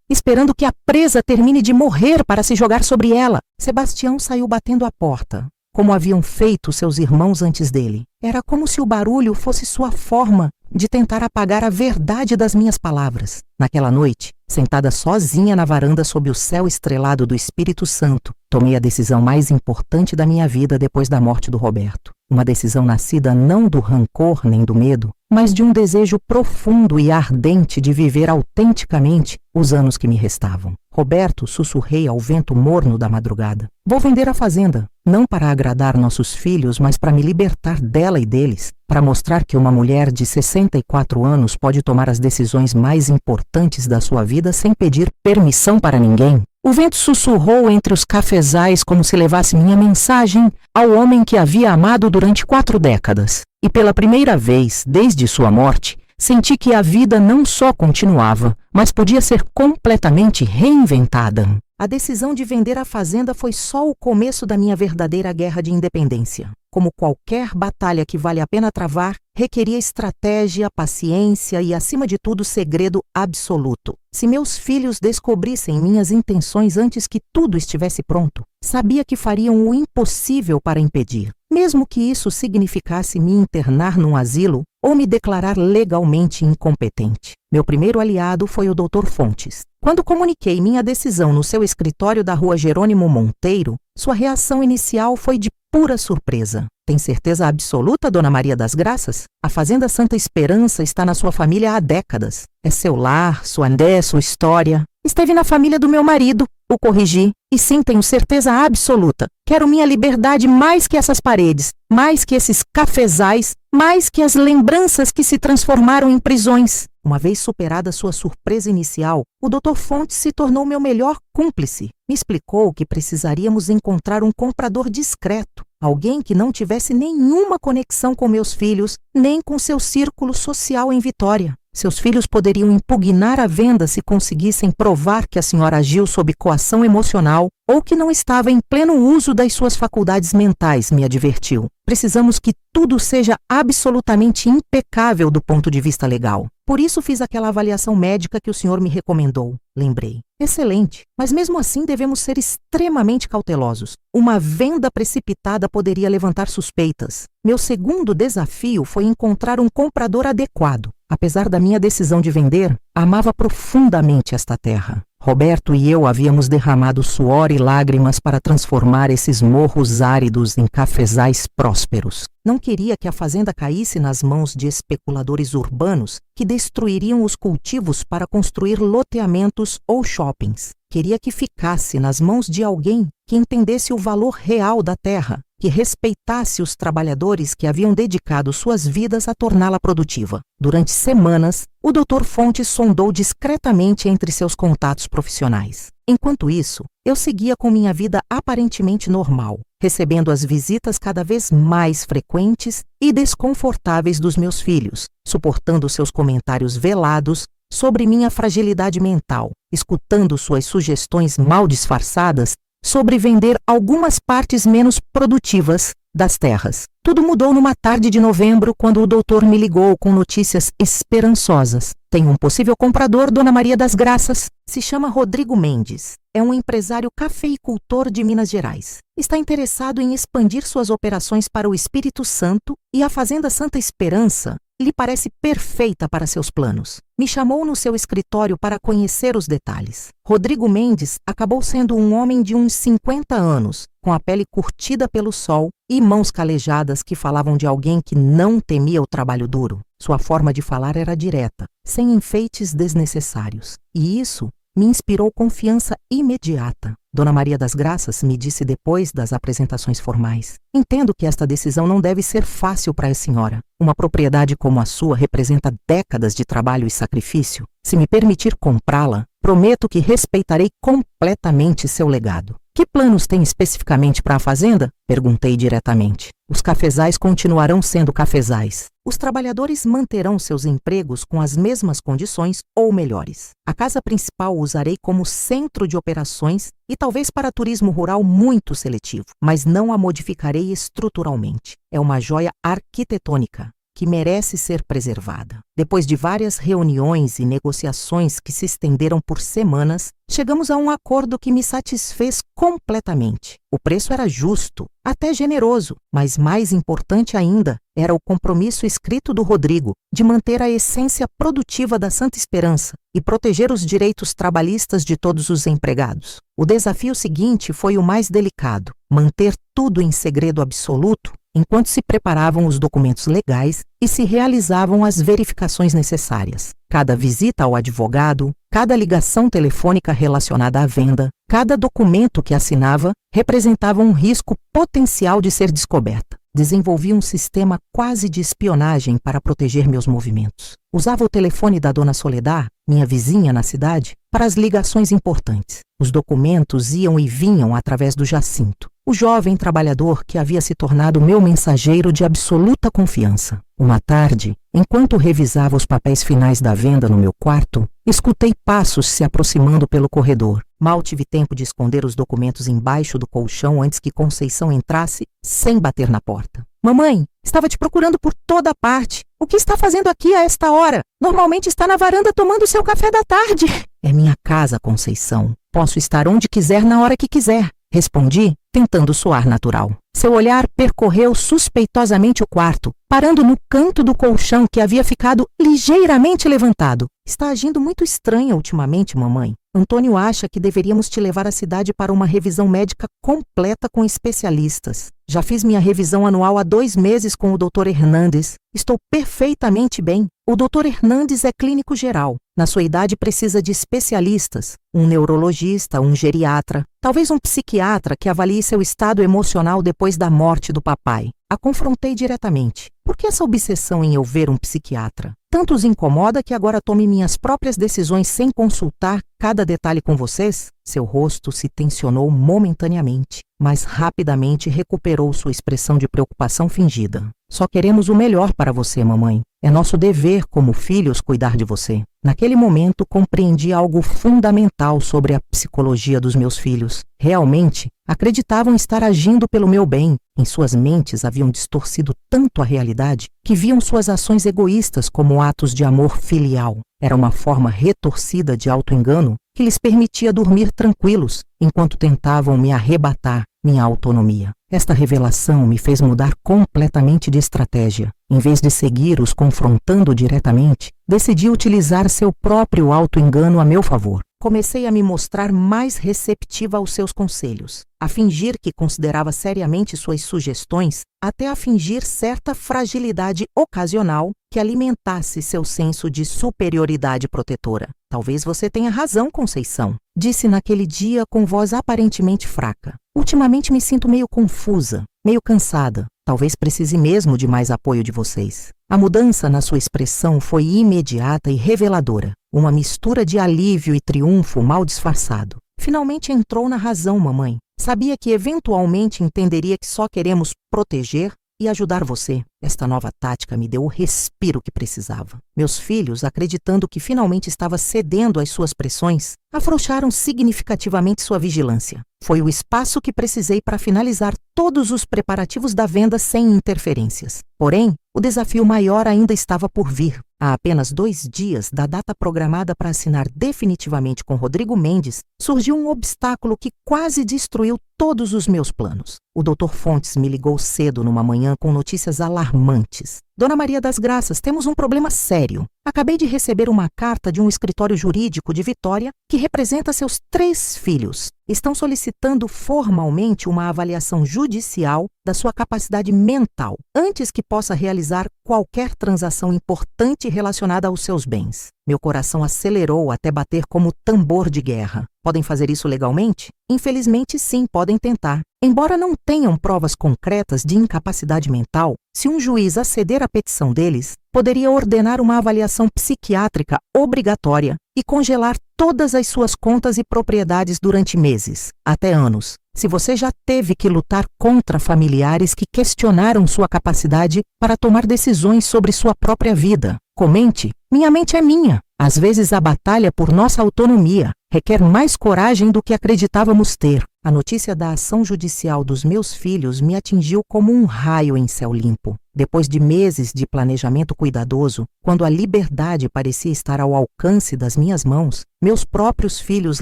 esperando que a presa termine de morrer para se jogar sobre ela. Sebastião saiu batendo a porta, como haviam feito seus irmãos antes dele. Era como se o barulho fosse sua forma de tentar apagar a verdade das minhas palavras. Naquela noite, sentada sozinha na varanda sob o céu estrelado do Espírito Santo, tomei a decisão mais importante da minha vida depois da morte do Roberto. Uma decisão nascida não do rancor nem do medo, mas de um desejo profundo e ardente de viver autenticamente os anos que me restavam. Roberto, sussurrei ao vento morno da madrugada. Vou vender a fazenda, não para agradar nossos filhos, mas para me libertar dela e deles, para mostrar que uma mulher de 64 anos pode tomar as decisões mais importantes da sua vida sem pedir permissão para ninguém. O vento sussurrou entre os cafezais como se levasse minha mensagem ao homem que havia amado durante 4 décadas. E pela primeira vez, desde sua morte, senti que a vida não só continuava, mas podia ser completamente reinventada. A decisão de vender a fazenda foi só o começo da minha verdadeira guerra de independência. Como qualquer batalha que vale a pena travar, requeria estratégia, paciência e, acima de tudo, segredo absoluto. Se meus filhos descobrissem minhas intenções antes que tudo estivesse pronto, sabia que fariam o impossível para impedir, mesmo que isso significasse me internar num asilo ou me declarar legalmente incompetente. Meu primeiro aliado foi o Dr. Fontes. Quando comuniquei minha decisão no seu escritório da rua Jerônimo Monteiro, sua reação inicial foi de pura surpresa. Tem certeza absoluta, Dona Maria das Graças? A Fazenda Santa Esperança está na sua família há décadas. É seu lar, sua andé, sua história. Esteve na família do meu marido, o corrigi. E sim, tenho certeza absoluta. Quero minha liberdade mais que essas paredes, mais que esses cafezais, mais que as lembranças que se transformaram em prisões. Uma vez superada sua surpresa inicial, o Dr. Fontes se tornou meu melhor cúmplice. Me explicou que precisaríamos encontrar um comprador discreto, alguém que não tivesse nenhuma conexão com meus filhos, nem com seu círculo social em Vitória. Seus filhos poderiam impugnar a venda se conseguissem provar que a senhora agiu sob coação emocional ou que não estava em pleno uso das suas faculdades mentais, me advertiu. Precisamos que tudo seja absolutamente impecável do ponto de vista legal. Por isso fiz aquela avaliação médica que o senhor me recomendou. Lembrei. Excelente, mas mesmo assim devemos ser extremamente cautelosos. Uma venda precipitada poderia levantar suspeitas. Meu segundo desafio foi encontrar um comprador adequado. Apesar da minha decisão de vender, amava profundamente esta terra. Roberto e eu havíamos derramado suor e lágrimas para transformar esses morros áridos em cafezais prósperos. Não queria que a fazenda caísse nas mãos de especuladores urbanos que destruiriam os cultivos para construir loteamentos ou shoppings. Queria que ficasse nas mãos de alguém que entendesse o valor real da terra, que respeitasse os trabalhadores que haviam dedicado suas vidas a torná-la produtiva. Durante semanas, o Dr. Fontes sondou discretamente entre seus contatos profissionais. Enquanto isso, eu seguia com minha vida aparentemente normal, recebendo as visitas cada vez mais frequentes e desconfortáveis dos meus filhos, suportando seus comentários velados sobre minha fragilidade mental, escutando suas sugestões mal disfarçadas sobre vender algumas partes menos produtivas das terras. Tudo mudou numa tarde de novembro, quando o doutor me ligou com notícias esperançosas. Tem um possível comprador, Dona Maria das Graças. Se chama Rodrigo Mendes. É um empresário cafeicultor de Minas Gerais. Está interessado em expandir suas operações para o Espírito Santo e a Fazenda Santa Esperança lhe parece perfeita para seus planos. Me chamou no seu escritório para conhecer os detalhes. Rodrigo Mendes acabou sendo um homem de uns 50 anos, com a pele curtida pelo sol e mãos calejadas que falavam de alguém que não temia o trabalho duro. Sua forma de falar era direta, sem enfeites desnecessários. E isso me inspirou confiança imediata. Dona Maria das Graças me disse depois das apresentações formais: entendo que esta decisão não deve ser fácil para a senhora. Uma propriedade como a sua representa décadas de trabalho e sacrifício. Se me permitir comprá-la, prometo que respeitarei completamente seu legado. Que planos tem especificamente para a fazenda? Perguntei diretamente. Os cafezais continuarão sendo cafezais. Os trabalhadores manterão seus empregos com as mesmas condições ou melhores. A casa principal usarei como centro de operações e talvez para turismo rural muito seletivo, mas não a modificarei estruturalmente. É uma joia arquitetônica que merece ser preservada. Depois de várias reuniões e negociações que se estenderam por semanas, chegamos a um acordo que me satisfez completamente. O preço era justo, até generoso, mas mais importante ainda era o compromisso escrito do Rodrigo de manter a essência produtiva da Santa Esperança e proteger os direitos trabalhistas de todos os empregados. O desafio seguinte foi o mais delicado: manter tudo em segredo absoluto enquanto se preparavam os documentos legais e se realizavam as verificações necessárias. Cada visita ao advogado, cada ligação telefônica relacionada à venda, cada documento que assinava representava um risco potencial de ser descoberta. Desenvolvi um sistema quase de espionagem para proteger meus movimentos. Usava o telefone da Dona Soledad, minha vizinha na cidade, para as ligações importantes. Os documentos iam e vinham através do Jacinto, o jovem trabalhador que havia se tornado meu mensageiro de absoluta confiança. Uma tarde, enquanto revisava os papéis finais da venda no meu quarto, escutei passos se aproximando pelo corredor. Mal tive tempo de esconder os documentos embaixo do colchão antes que Conceição entrasse, sem bater na porta. Mamãe, estava te procurando por toda parte. O que está fazendo aqui a esta hora? Normalmente está na varanda tomando seu café da tarde. É minha casa, Conceição. Posso estar onde quiser na hora que quiser, respondi, tentando soar natural. Seu olhar percorreu suspeitosamente o quarto, parando no canto do colchão que havia ficado ligeiramente levantado. Está agindo muito estranha ultimamente, mamãe. Antônio acha que deveríamos te levar à cidade para uma revisão médica completa com especialistas. Já fiz minha revisão anual há 2 meses com o Dr. Hernandes. Estou perfeitamente bem. O Dr. Hernandes é clínico geral. Na sua idade precisa de especialistas, um neurologista, um geriatra, talvez um psiquiatra que avalie seu estado emocional depois da morte do papai. A confrontei diretamente. Por que essa obsessão em eu ver um psiquiatra? Tanto os incomoda que agora tome minhas próprias decisões sem consultar cada detalhe com vocês? Seu rosto se tensionou momentaneamente, mas rapidamente recuperou sua expressão de preocupação fingida. Só queremos o melhor para você, mamãe. É nosso dever como filhos cuidar de você. Naquele momento, compreendi algo fundamental sobre a psicologia dos meus filhos. Realmente, acreditavam estar agindo pelo meu bem. Em suas mentes haviam distorcido tanto a realidade que viam suas ações egoístas como atos de amor filial. Era uma forma retorcida de auto-engano que lhes permitia dormir tranquilos enquanto tentavam me arrebatar minha autonomia. Esta revelação me fez mudar completamente de estratégia. Em vez de seguir os confrontando diretamente, decidi utilizar seu próprio auto-engano a meu favor. Comecei a me mostrar mais receptiva aos seus conselhos, a fingir que considerava seriamente suas sugestões, até a fingir certa fragilidade ocasional que alimentasse seu senso de superioridade protetora. Talvez você tenha razão, Conceição, disse naquele dia com voz aparentemente fraca. Ultimamente me sinto meio confusa, meio cansada. Talvez precise mesmo de mais apoio de vocês. A mudança na sua expressão foi imediata e reveladora. Uma mistura de alívio e triunfo mal disfarçado. Finalmente entrou na razão, mamãe. Sabia que eventualmente entenderia que só queremos proteger e ajudar você. Esta nova tática me deu o respiro que precisava. Meus filhos, acreditando que finalmente estava cedendo às suas pressões, afrouxaram significativamente sua vigilância. Foi o espaço que precisei para finalizar todos os preparativos da venda sem interferências. Porém, o desafio maior ainda estava por vir. Há apenas 2 dias da data programada para assinar definitivamente com Rodrigo Mendes, surgiu um obstáculo que quase destruiu todos os meus planos. O Dr. Fontes me ligou cedo numa manhã com notícias alarmantes. Dona Maria das Graças, temos um problema sério. Acabei de receber uma carta de um escritório jurídico de Vitória que representa seus 3 filhos. Estão solicitando formalmente uma avaliação judicial da sua capacidade mental antes que possa realizar qualquer transação importante relacionada aos seus bens. Meu coração acelerou até bater como tambor de guerra. Podem fazer isso legalmente? Infelizmente, sim, podem tentar. Embora não tenham provas concretas de incapacidade mental, se um juiz aceder à petição deles, poderia ordenar uma avaliação psiquiátrica obrigatória e congelar todas as suas contas e propriedades durante meses, até anos. Se você já teve que lutar contra familiares que questionaram sua capacidade para tomar decisões sobre sua própria vida, comente. Minha mente é minha. Às vezes a batalha por nossa autonomia requer mais coragem do que acreditávamos ter. A notícia da ação judicial dos meus filhos me atingiu como um raio em céu limpo. Depois de meses de planejamento cuidadoso, quando a liberdade parecia estar ao alcance das minhas mãos, meus próprios filhos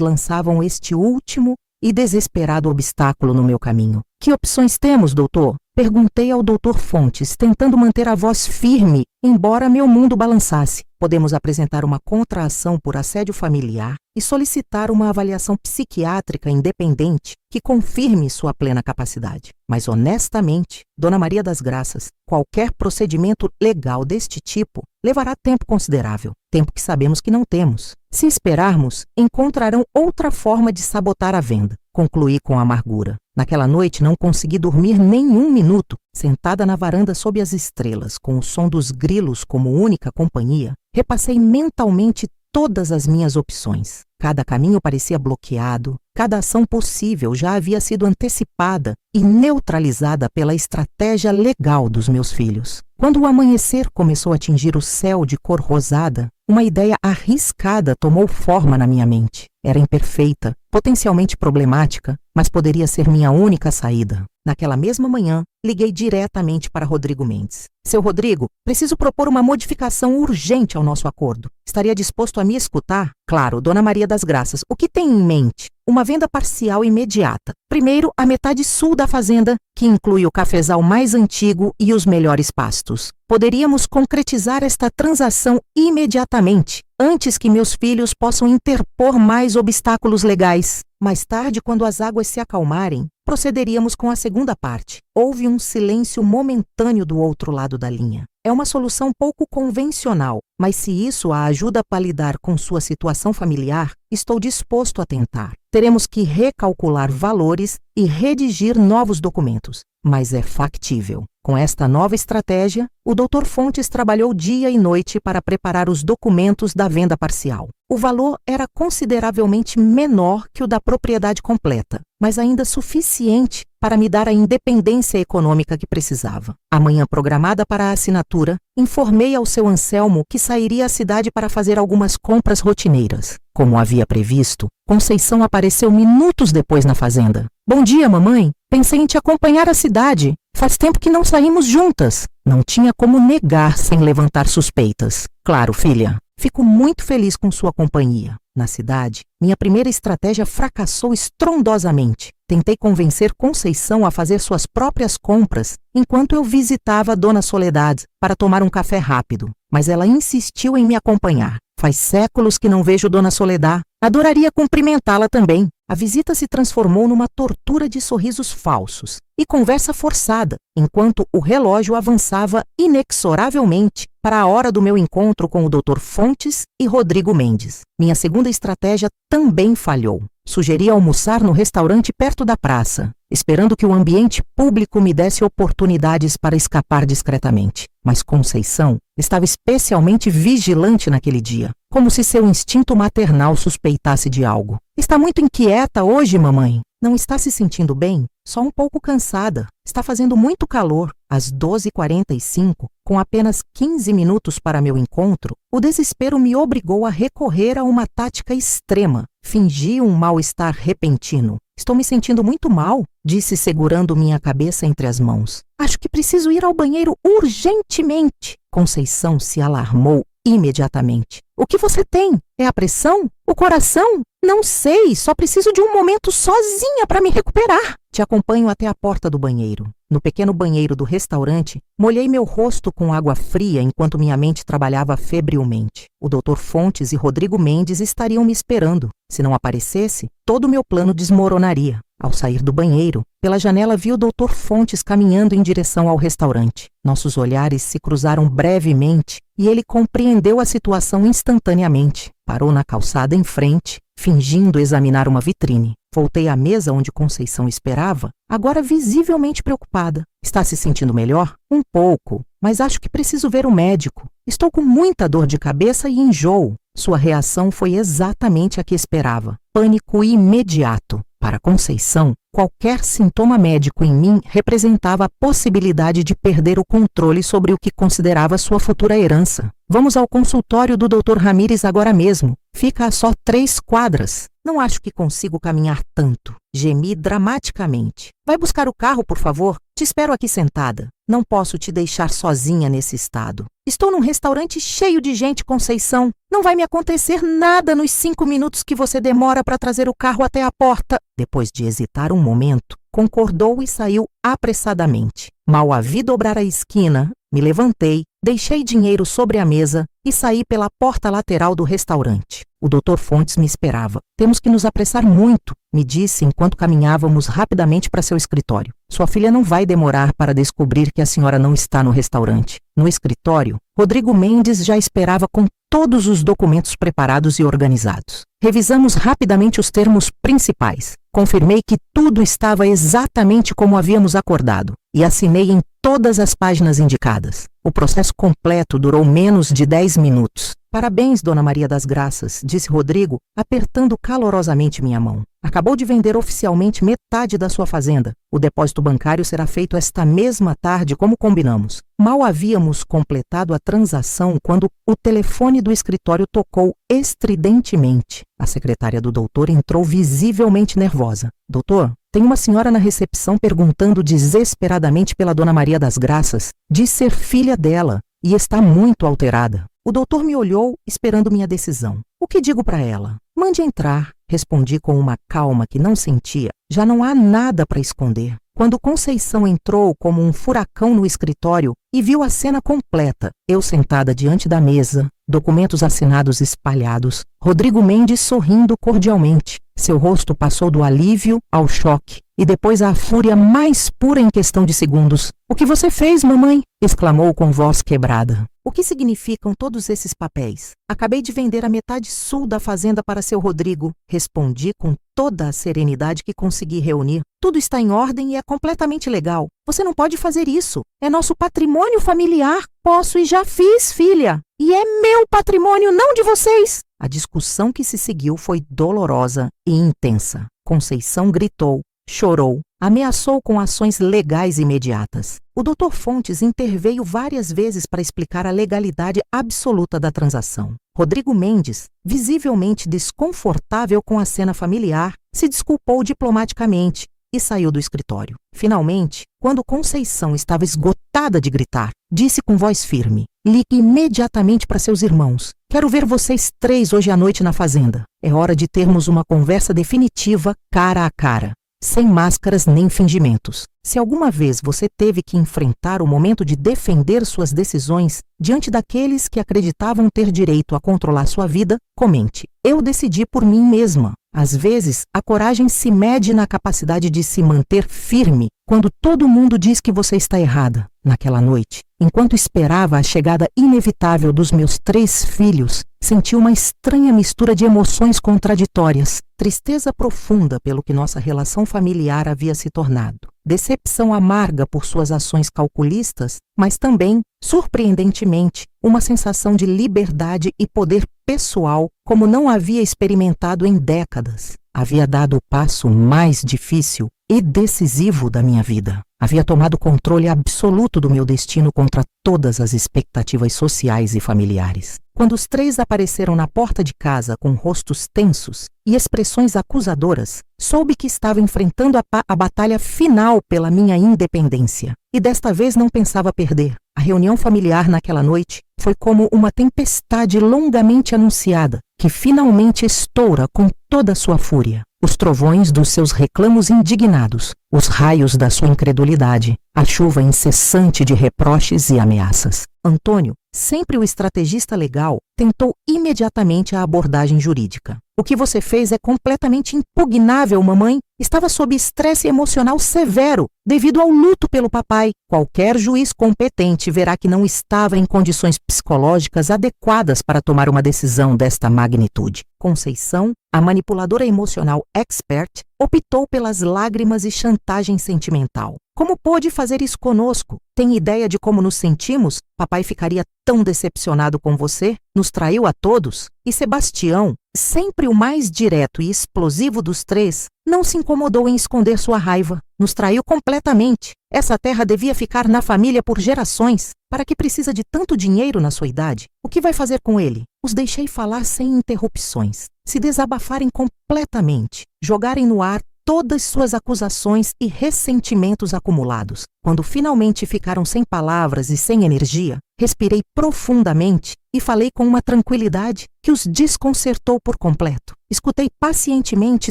lançavam este último e desesperado obstáculo no meu caminho. Que opções temos, doutor? Perguntei ao Dr. Fontes, tentando manter a voz firme, embora meu mundo balançasse. Podemos apresentar uma contra-ação por assédio familiar e solicitar uma avaliação psiquiátrica independente que confirme sua plena capacidade. Mas, honestamente, Dona Maria das Graças, qualquer procedimento legal deste tipo levará tempo considerável, tempo que sabemos que não temos. Se esperarmos, encontrarão outra forma de sabotar a venda. Concluí com amargura. Naquela noite não consegui dormir nem um minuto. Sentada na varanda sob as estrelas, com o som dos grilos como única companhia, repassei mentalmente todas as minhas opções. Cada caminho parecia bloqueado, cada ação possível já havia sido antecipada e neutralizada pela estratégia legal dos meus filhos. Quando o amanhecer começou a atingir o céu de cor rosada, uma ideia arriscada tomou forma na minha mente. Era imperfeita, potencialmente problemática, mas poderia ser minha única saída. Naquela mesma manhã, liguei diretamente para Rodrigo Mendes. Seu Rodrigo, preciso propor uma modificação urgente ao nosso acordo. Estaria disposto a me escutar? Claro, Dona Maria das Graças, o que tem em mente? Uma venda parcial imediata. Primeiro, a metade sul da fazenda, que inclui o cafezal mais antigo e os melhores pastos. Poderíamos concretizar esta transação imediatamente, antes que meus filhos possam interpor mais obstáculos legais. Mais tarde, quando as águas se acalmarem, procederíamos com a segunda parte. Houve um silêncio momentâneo do outro lado da linha. É uma solução pouco convencional, mas se isso a ajuda a lidar com sua situação familiar, estou disposto a tentar. Teremos que recalcular valores e redigir novos documentos, mas é factível. Com esta nova estratégia, o Dr. Fontes trabalhou dia e noite para preparar os documentos da venda parcial. O valor era consideravelmente menor que o da propriedade completa, mas ainda suficiente para me dar a independência econômica que precisava. A manhã programada para a assinatura, informei ao seu Anselmo que sairia à cidade para fazer algumas compras rotineiras. Como havia previsto, Conceição apareceu minutos depois na fazenda. Bom dia, mamãe. Pensei em te acompanhar à cidade. Faz tempo que não saímos juntas. Não tinha como negar sem levantar suspeitas. Claro, filha. Fico muito feliz com sua companhia. Na cidade, minha primeira estratégia fracassou estrondosamente. Tentei convencer Conceição a fazer suas próprias compras enquanto eu visitava a Dona Soledad para tomar um café rápido, mas ela insistiu em me acompanhar. Faz séculos que não vejo Dona Soledad. Adoraria cumprimentá-la também. A visita se transformou numa tortura de sorrisos falsos e conversa forçada, enquanto o relógio avançava inexoravelmente para a hora do meu encontro com o Dr. Fontes e Rodrigo Mendes. Minha segunda estratégia também falhou. Sugeri almoçar no restaurante perto da praça, esperando que o ambiente público me desse oportunidades para escapar discretamente. Mas Conceição estava especialmente vigilante naquele dia, como se seu instinto maternal suspeitasse de algo. Está muito inquieta hoje, mamãe? Não está se sentindo bem? Só um pouco cansada. Está fazendo muito calor. Às 12h45, com apenas 15 minutos para meu encontro, o desespero me obrigou a recorrer a uma tática extrema. Fingi um mal-estar repentino. Estou me sentindo muito mal, disse segurando minha cabeça entre as mãos. Acho que preciso ir ao banheiro urgentemente. Conceição se alarmou imediatamente. O que você tem? É a pressão? O coração? Não sei, só preciso de um momento sozinha para me recuperar. Te acompanho até a porta do banheiro. No pequeno banheiro do restaurante, molhei meu rosto com água fria enquanto minha mente trabalhava febrilmente. O Dr. Fontes e Rodrigo Mendes estariam me esperando. Se não aparecesse, todo o meu plano desmoronaria. Ao sair do banheiro, pela janela vi o Dr. Fontes caminhando em direção ao restaurante. Nossos olhares se cruzaram brevemente e ele compreendeu a situação instantaneamente. Parou na calçada em frente, fingindo examinar uma vitrine. Voltei à mesa onde Conceição esperava, agora visivelmente preocupada. Está se sentindo melhor? Um pouco, mas acho que preciso ver o médico. Estou com muita dor de cabeça e enjoo. Sua reação foi exatamente a que esperava. Pânico imediato. Para Conceição, qualquer sintoma médico em mim representava a possibilidade de perder o controle sobre o que considerava sua futura herança. Vamos ao consultório do Dr. Ramírez agora mesmo. Fica a só 3 quadras. Não acho que consigo caminhar tanto. Gemi dramaticamente. Vai buscar o carro, por favor? Te espero aqui sentada. Não posso te deixar sozinha nesse estado. Estou num restaurante cheio de gente, Conceição. Não vai me acontecer nada nos 5 minutos que você demora para trazer o carro até a porta. Depois de hesitar um momento, concordou e saiu apressadamente. Mal a vi dobrar a esquina, me levantei, deixei dinheiro sobre a mesa e saí pela porta lateral do restaurante. O Dr. Fontes me esperava. Temos que nos apressar muito, me disse enquanto caminhávamos rapidamente para seu escritório. Sua filha não vai demorar para descobrir que a senhora não está no restaurante. No escritório, Rodrigo Mendes já esperava com todos os documentos preparados e organizados. Revisamos rapidamente os termos principais. Confirmei que tudo estava exatamente como havíamos acordado e assinei em todas as páginas indicadas. O processo completo durou menos de 10 minutos. Parabéns, Dona Maria das Graças, disse Rodrigo, apertando calorosamente minha mão. Acabou de vender oficialmente metade da sua fazenda. O depósito bancário será feito esta mesma tarde, como combinamos. Mal havíamos completado a transação quando o telefone do escritório tocou estridentemente. A secretária do doutor entrou visivelmente nervosa. Doutor, tem uma senhora na recepção perguntando desesperadamente pela Dona Maria das Graças. Diz ser filha dela e está muito alterada. O doutor me olhou, esperando minha decisão. O que digo para ela? Mande entrar, respondi com uma calma que não sentia. Já não há nada para esconder. Quando Conceição entrou como um furacão no escritório e viu a cena completa, eu sentada diante da mesa, documentos assinados espalhados, Rodrigo Mendes sorrindo cordialmente. Seu rosto passou do alívio ao choque e depois à fúria mais pura em questão de segundos. "O que você fez, mamãe?" exclamou com voz quebrada. "O que significam todos esses papéis?" "Acabei de vender a metade sul da fazenda para seu Rodrigo", respondi com toda a serenidade que consegui reunir. "Tudo está em ordem e é completamente legal. Você não pode fazer isso. É nosso patrimônio familiar. Posso e já fiz, filha. E é meu patrimônio, não de vocês." A discussão que se seguiu foi dolorosa e intensa. Conceição gritou, chorou, ameaçou com ações legais imediatas. O Dr. Fontes interveio várias vezes para explicar a legalidade absoluta da transação. Rodrigo Mendes, visivelmente desconfortável com a cena familiar, se desculpou diplomaticamente e saiu do escritório. Finalmente, quando Conceição estava esgotada de gritar, disse com voz firme: "Ligue imediatamente para seus irmãos. Quero ver vocês 3 hoje à noite na fazenda. É hora de termos uma conversa definitiva, cara a cara, sem máscaras nem fingimentos. Se alguma vez você teve que enfrentar o momento de defender suas decisões diante daqueles que acreditavam ter direito a controlar sua vida, comente: eu decidi por mim mesma." Às vezes, a coragem se mede na capacidade de se manter firme quando todo mundo diz que você está errada. Naquela noite, enquanto esperava a chegada inevitável dos meus 3 filhos, senti uma estranha mistura de emoções contraditórias. Tristeza profunda pelo que nossa relação familiar havia se tornado. Decepção amarga por suas ações calculistas, mas também, surpreendentemente, uma sensação de liberdade e poder pessoal como não havia experimentado em décadas. Havia dado o passo mais difícil e decisivo da minha vida. Havia tomado controle absoluto do meu destino contra todas as expectativas sociais e familiares. Quando os três apareceram na porta de casa com rostos tensos e expressões acusadoras, soube que estava enfrentando a batalha final pela minha independência. E desta vez não pensava perder. A reunião familiar naquela noite foi como uma tempestade longamente anunciada, que finalmente estoura com toda a sua fúria. Os trovões dos seus reclamos indignados, os raios da sua incredulidade, a chuva incessante de reproches e ameaças. Antônio, sempre o estrategista legal, tentou imediatamente a abordagem jurídica. O que você fez é completamente impugnável, mamãe. Estava sob estresse emocional severo devido ao luto pelo papai. Qualquer juiz competente verá que não estava em condições psicológicas adequadas para tomar uma decisão desta magnitude. Conceição, a manipuladora emocional expert, optou pelas lágrimas e chantagem sentimental. Como pôde fazer isso conosco? Tem ideia de como nos sentimos? Papai ficaria tão decepcionado com você? Nos traiu a todos? E Sebastião, sempre o mais direto e explosivo dos três, não se incomodou em esconder sua raiva. Nos traiu completamente. Essa terra devia ficar na família por gerações. Para que precisa de tanto dinheiro na sua idade? O que vai fazer com ele? Os deixei falar sem interrupções, se desabafarem completamente, jogarem no ar todas suas acusações e ressentimentos acumulados. Quando finalmente ficaram sem palavras e sem energia, respirei profundamente e falei com uma tranquilidade que os desconcertou por completo. Escutei pacientemente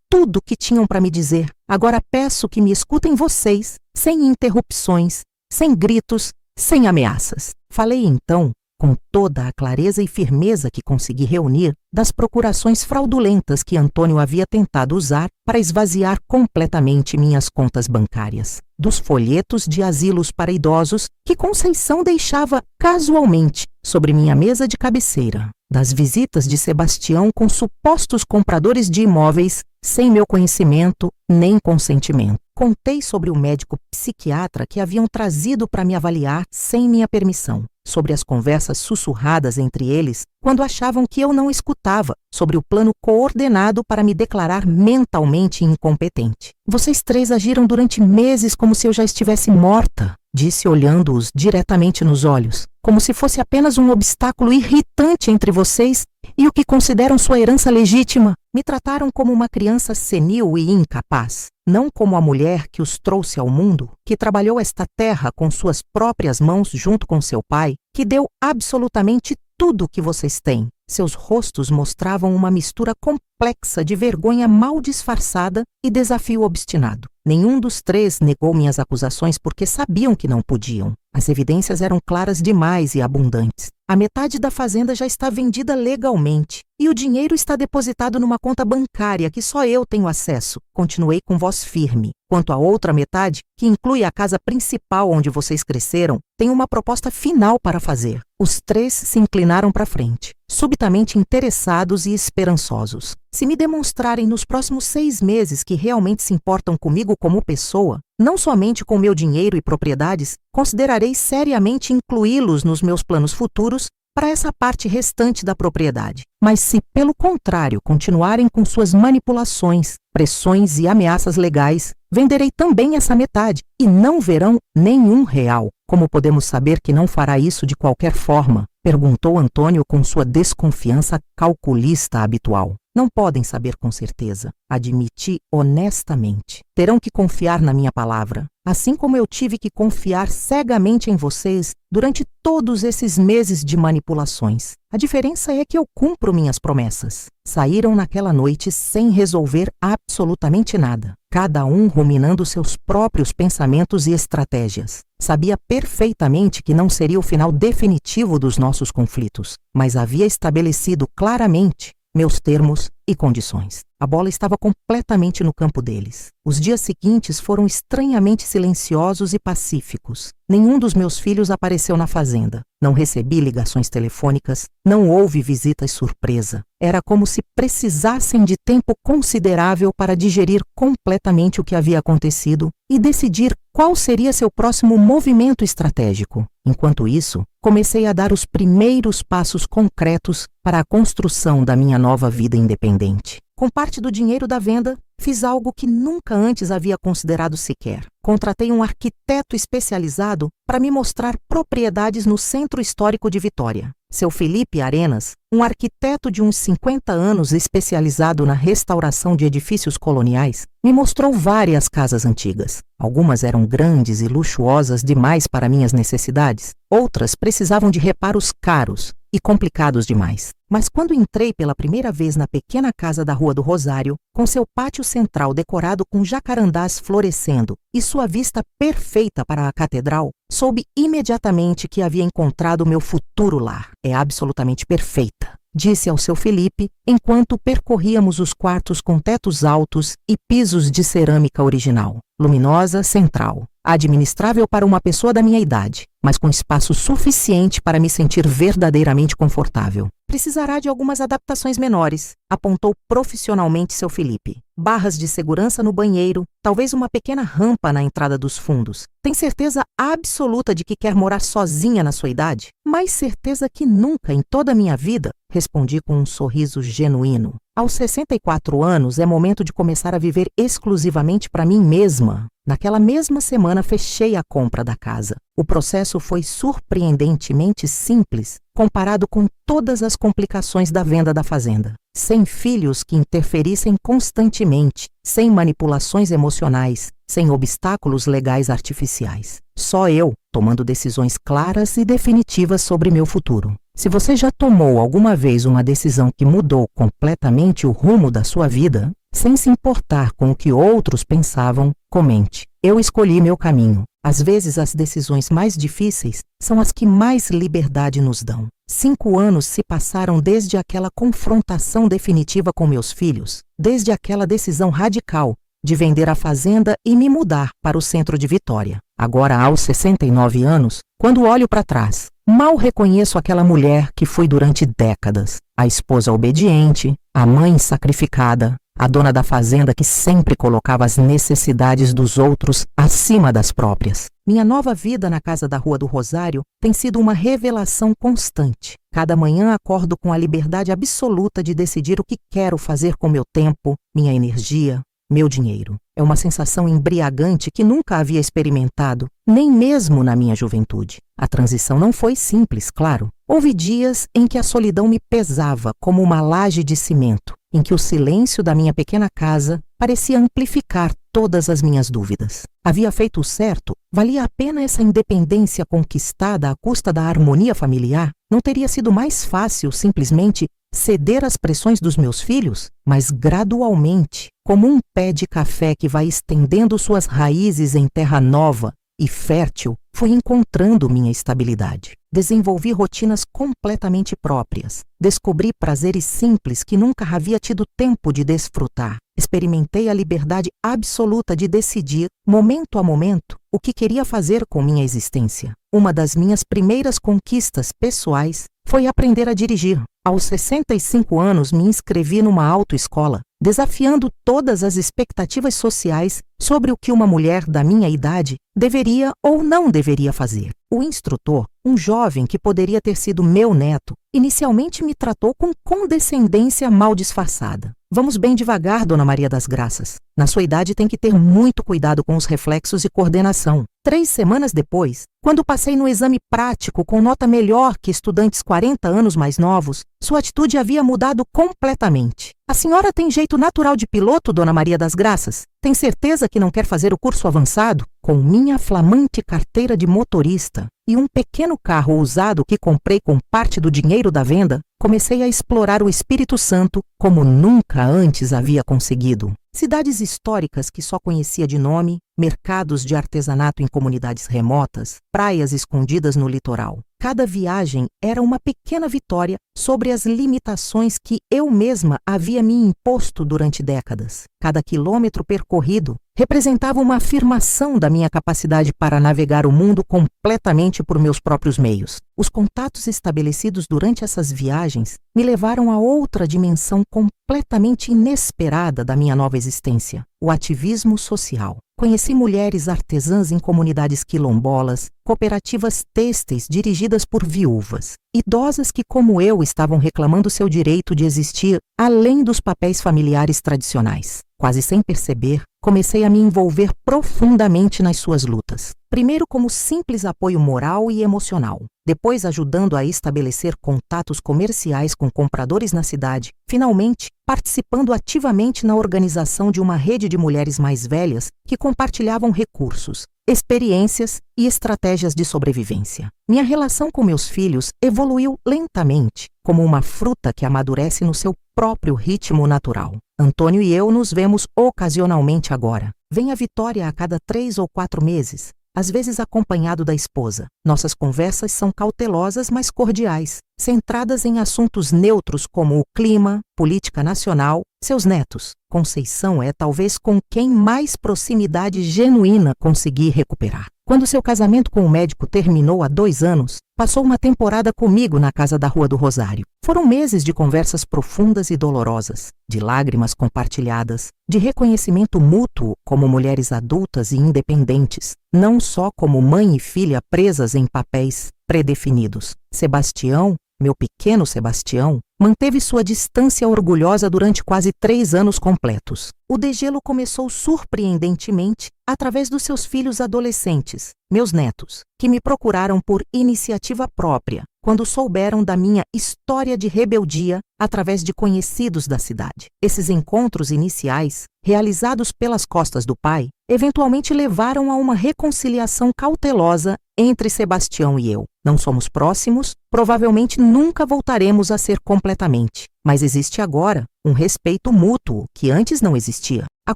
tudo o que tinham para me dizer. Agora peço que me escutem vocês, sem interrupções, sem gritos, sem ameaças. Falei então, com toda a clareza e firmeza que consegui reunir, das procurações fraudulentas que Antônio havia tentado usar para esvaziar completamente minhas contas bancárias, dos folhetos de asilos para idosos que Conceição deixava casualmente sobre minha mesa de cabeceira, das visitas de Sebastião com supostos compradores de imóveis sem meu conhecimento nem consentimento. Contei sobre o médico psiquiatra que haviam trazido para me avaliar sem minha permissão, sobre as conversas sussurradas entre eles quando achavam que eu não escutava, sobre o plano coordenado para me declarar mentalmente incompetente. Vocês três agiram durante meses como se eu já estivesse morta, disse olhando-os diretamente nos olhos, como se fosse apenas um obstáculo irritante entre vocês e o que consideram sua herança legítima. Me trataram como uma criança senil e incapaz, não como a mulher que os trouxe ao mundo, que trabalhou esta terra com suas próprias mãos junto com seu pai, que deu absolutamente tudo o que vocês têm. Seus rostos mostravam uma mistura complexa de vergonha mal disfarçada e desafio obstinado. Nenhum dos três negou minhas acusações porque sabiam que não podiam. As evidências eram claras demais e abundantes. A metade da fazenda já está vendida legalmente e o dinheiro está depositado numa conta bancária que só eu tenho acesso. Continuei com voz firme. Quanto à outra metade, que inclui a casa principal onde vocês cresceram, tenho uma proposta final para fazer. Os três se inclinaram para frente, subitamente interessados e esperançosos. Se me demonstrarem nos próximos 6 meses que realmente se importam comigo como pessoa, não somente com meu dinheiro e propriedades, considerarei seriamente incluí-los nos meus planos futuros para essa parte restante da propriedade. Mas se, pelo contrário, continuarem com suas manipulações, pressões e ameaças legais, venderei também essa metade e não verão nenhum real. Como podemos saber que não fará isso de qualquer forma? Perguntou Antônio com sua desconfiança calculista habitual. Não podem saber com certeza. Admiti honestamente. Terão que confiar na minha palavra, assim como eu tive que confiar cegamente em vocês durante todos esses meses de manipulações. A diferença é que eu cumpro minhas promessas. Saíram naquela noite sem resolver absolutamente nada, cada um ruminando seus próprios pensamentos e estratégias. Sabia perfeitamente que não seria o final definitivo dos nossos conflitos, mas havia estabelecido claramente meus termos e condições. A bola estava completamente no campo deles. Os dias seguintes foram estranhamente silenciosos e pacíficos. Nenhum dos meus filhos apareceu na fazenda. Não recebi ligações telefônicas, não houve visitas surpresa. Era como se precisassem de tempo considerável para digerir completamente o que havia acontecido e decidir qual seria seu próximo movimento estratégico. Enquanto isso, comecei a dar os primeiros passos concretos para a construção da minha nova vida independente. Com parte do dinheiro da venda, fiz algo que nunca antes havia considerado sequer. Contratei um arquiteto especializado para me mostrar propriedades no Centro Histórico de Vitória. Seu Felipe Arenas, um arquiteto de uns 50 anos especializado na restauração de edifícios coloniais, me mostrou várias casas antigas. Algumas eram grandes e luxuosas demais para minhas necessidades, outras precisavam de reparos caros e complicados demais. Mas quando entrei pela primeira vez na pequena casa da Rua do Rosário, com seu pátio central decorado com jacarandás florescendo e sua vista perfeita para a catedral, soube imediatamente que havia encontrado meu futuro lar. É absolutamente perfeita, disse ao seu Felipe, enquanto percorríamos os quartos com tetos altos e pisos de cerâmica original. Luminosa, central, administrável para uma pessoa da minha idade, mas com espaço suficiente para me sentir verdadeiramente confortável. Precisará de algumas adaptações menores, apontou profissionalmente seu Felipe. Barras de segurança no banheiro, talvez uma pequena rampa na entrada dos fundos. Tem certeza absoluta de que quer morar sozinha na sua idade? Mais certeza que nunca em toda a minha vida, respondi com um sorriso genuíno. Aos 64 anos é momento de começar a viver exclusivamente para mim mesma. Naquela mesma semana fechei a compra da casa. O processo foi surpreendentemente simples comparado com todas as complicações da venda da fazenda. Sem filhos que interferissem constantemente, sem manipulações emocionais, sem obstáculos legais artificiais. Só eu, tomando decisões claras e definitivas sobre meu futuro. Se você já tomou alguma vez uma decisão que mudou completamente o rumo da sua vida, sem se importar com o que outros pensavam, comente. Eu escolhi meu caminho. Às vezes as decisões mais difíceis são as que mais liberdade nos dão. 5 anos se passaram desde aquela confrontação definitiva com meus filhos, desde aquela decisão radical de vender a fazenda e me mudar para o centro de Vitória. Agora, aos 69 anos, quando olho para trás, mal reconheço aquela mulher que fui durante décadas. A esposa obediente, a mãe sacrificada, a dona da fazenda que sempre colocava as necessidades dos outros acima das próprias. Minha nova vida na casa da Rua do Rosário tem sido uma revelação constante. Cada manhã acordo com a liberdade absoluta de decidir o que quero fazer com meu tempo, minha energia, meu dinheiro. É uma sensação embriagante que nunca havia experimentado, nem mesmo na minha juventude. A transição não foi simples, claro. Houve dias em que a solidão me pesava como uma laje de cimento, em que o silêncio da minha pequena casa parecia amplificar todas as minhas dúvidas. Havia feito o certo? Valia a pena essa independência conquistada à custa da harmonia familiar? Não teria sido mais fácil simplesmente ceder às pressões dos meus filhos? Mas gradualmente, como um pé de café que vai estendendo suas raízes em terra nova e fértil, fui encontrando minha estabilidade. Desenvolvi rotinas completamente próprias. Descobri prazeres simples que nunca havia tido tempo de desfrutar. Experimentei a liberdade absoluta de decidir, momento a momento, o que queria fazer com minha existência. Uma das minhas primeiras conquistas pessoais foi aprender a dirigir. Aos 65 anos, me inscrevi numa autoescola, desafiando todas as expectativas sociais sobre o que uma mulher da minha idade deveria ou não deveria fazer. O instrutor, um jovem que poderia ter sido meu neto, inicialmente me tratou com condescendência mal disfarçada. Vamos bem devagar, Dona Maria das Graças. Na sua idade tem que ter muito cuidado com os reflexos e coordenação. 3 semanas depois, quando passei no exame prático com nota melhor que estudantes 40 anos mais novos, sua atitude havia mudado completamente. A senhora tem jeito natural de piloto, Dona Maria das Graças? Tem certeza que não quer fazer o curso avançado? Com minha flamante carteira de motorista e um pequeno carro usado que comprei com parte do dinheiro da venda, comecei a explorar o Espírito Santo como nunca antes havia conseguido. Cidades históricas que só conhecia de nome, mercados de artesanato em comunidades remotas, praias escondidas no litoral. Cada viagem era uma pequena vitória sobre as limitações que eu mesma havia me imposto durante décadas. Cada quilômetro percorrido representava uma afirmação da minha capacidade para navegar o mundo completamente por meus próprios meios. Os contatos estabelecidos durante essas viagens me levaram a outra dimensão completamente inesperada da minha nova existência: o ativismo social. Conheci mulheres artesãs em comunidades quilombolas, cooperativas têxteis dirigidas por viúvas, idosas que, como eu, estavam reclamando seu direito de existir além dos papéis familiares tradicionais. Quase sem perceber, comecei a me envolver profundamente nas suas lutas. Primeiro como simples apoio moral e emocional, depois ajudando a estabelecer contatos comerciais com compradores na cidade, finalmente participando ativamente na organização de uma rede de mulheres mais velhas que compartilhavam recursos, experiências e estratégias de sobrevivência. Minha relação com meus filhos evoluiu lentamente, como uma fruta que amadurece no seu próprio ritmo natural. Antônio e eu nos vemos ocasionalmente agora. Vem a Vitória a cada 3 ou 4 meses, às vezes acompanhado da esposa. Nossas conversas são cautelosas, mas cordiais, centradas em assuntos neutros como o clima, política nacional, seus netos. Conceição é talvez com quem mais proximidade genuína consegui recuperar. Quando seu casamento com o médico terminou há 2 anos, passou uma temporada comigo na casa da Rua do Rosário. Foram meses de conversas profundas e dolorosas, de lágrimas compartilhadas, de reconhecimento mútuo como mulheres adultas e independentes, não só como mãe e filha presas em papéis predefinidos. Sebastião, meu pequeno Sebastião, manteve sua distância orgulhosa durante quase 3 anos completos. O degelo começou surpreendentemente através dos seus filhos adolescentes, meus netos, que me procuraram por iniciativa própria, quando souberam da minha história de rebeldia através de conhecidos da cidade. Esses encontros iniciais, realizados pelas costas do pai, eventualmente levaram a uma reconciliação cautelosa entre Sebastião e eu. Não somos próximos, provavelmente nunca voltaremos a ser completamente, mas existe agora um respeito mútuo que antes não existia. A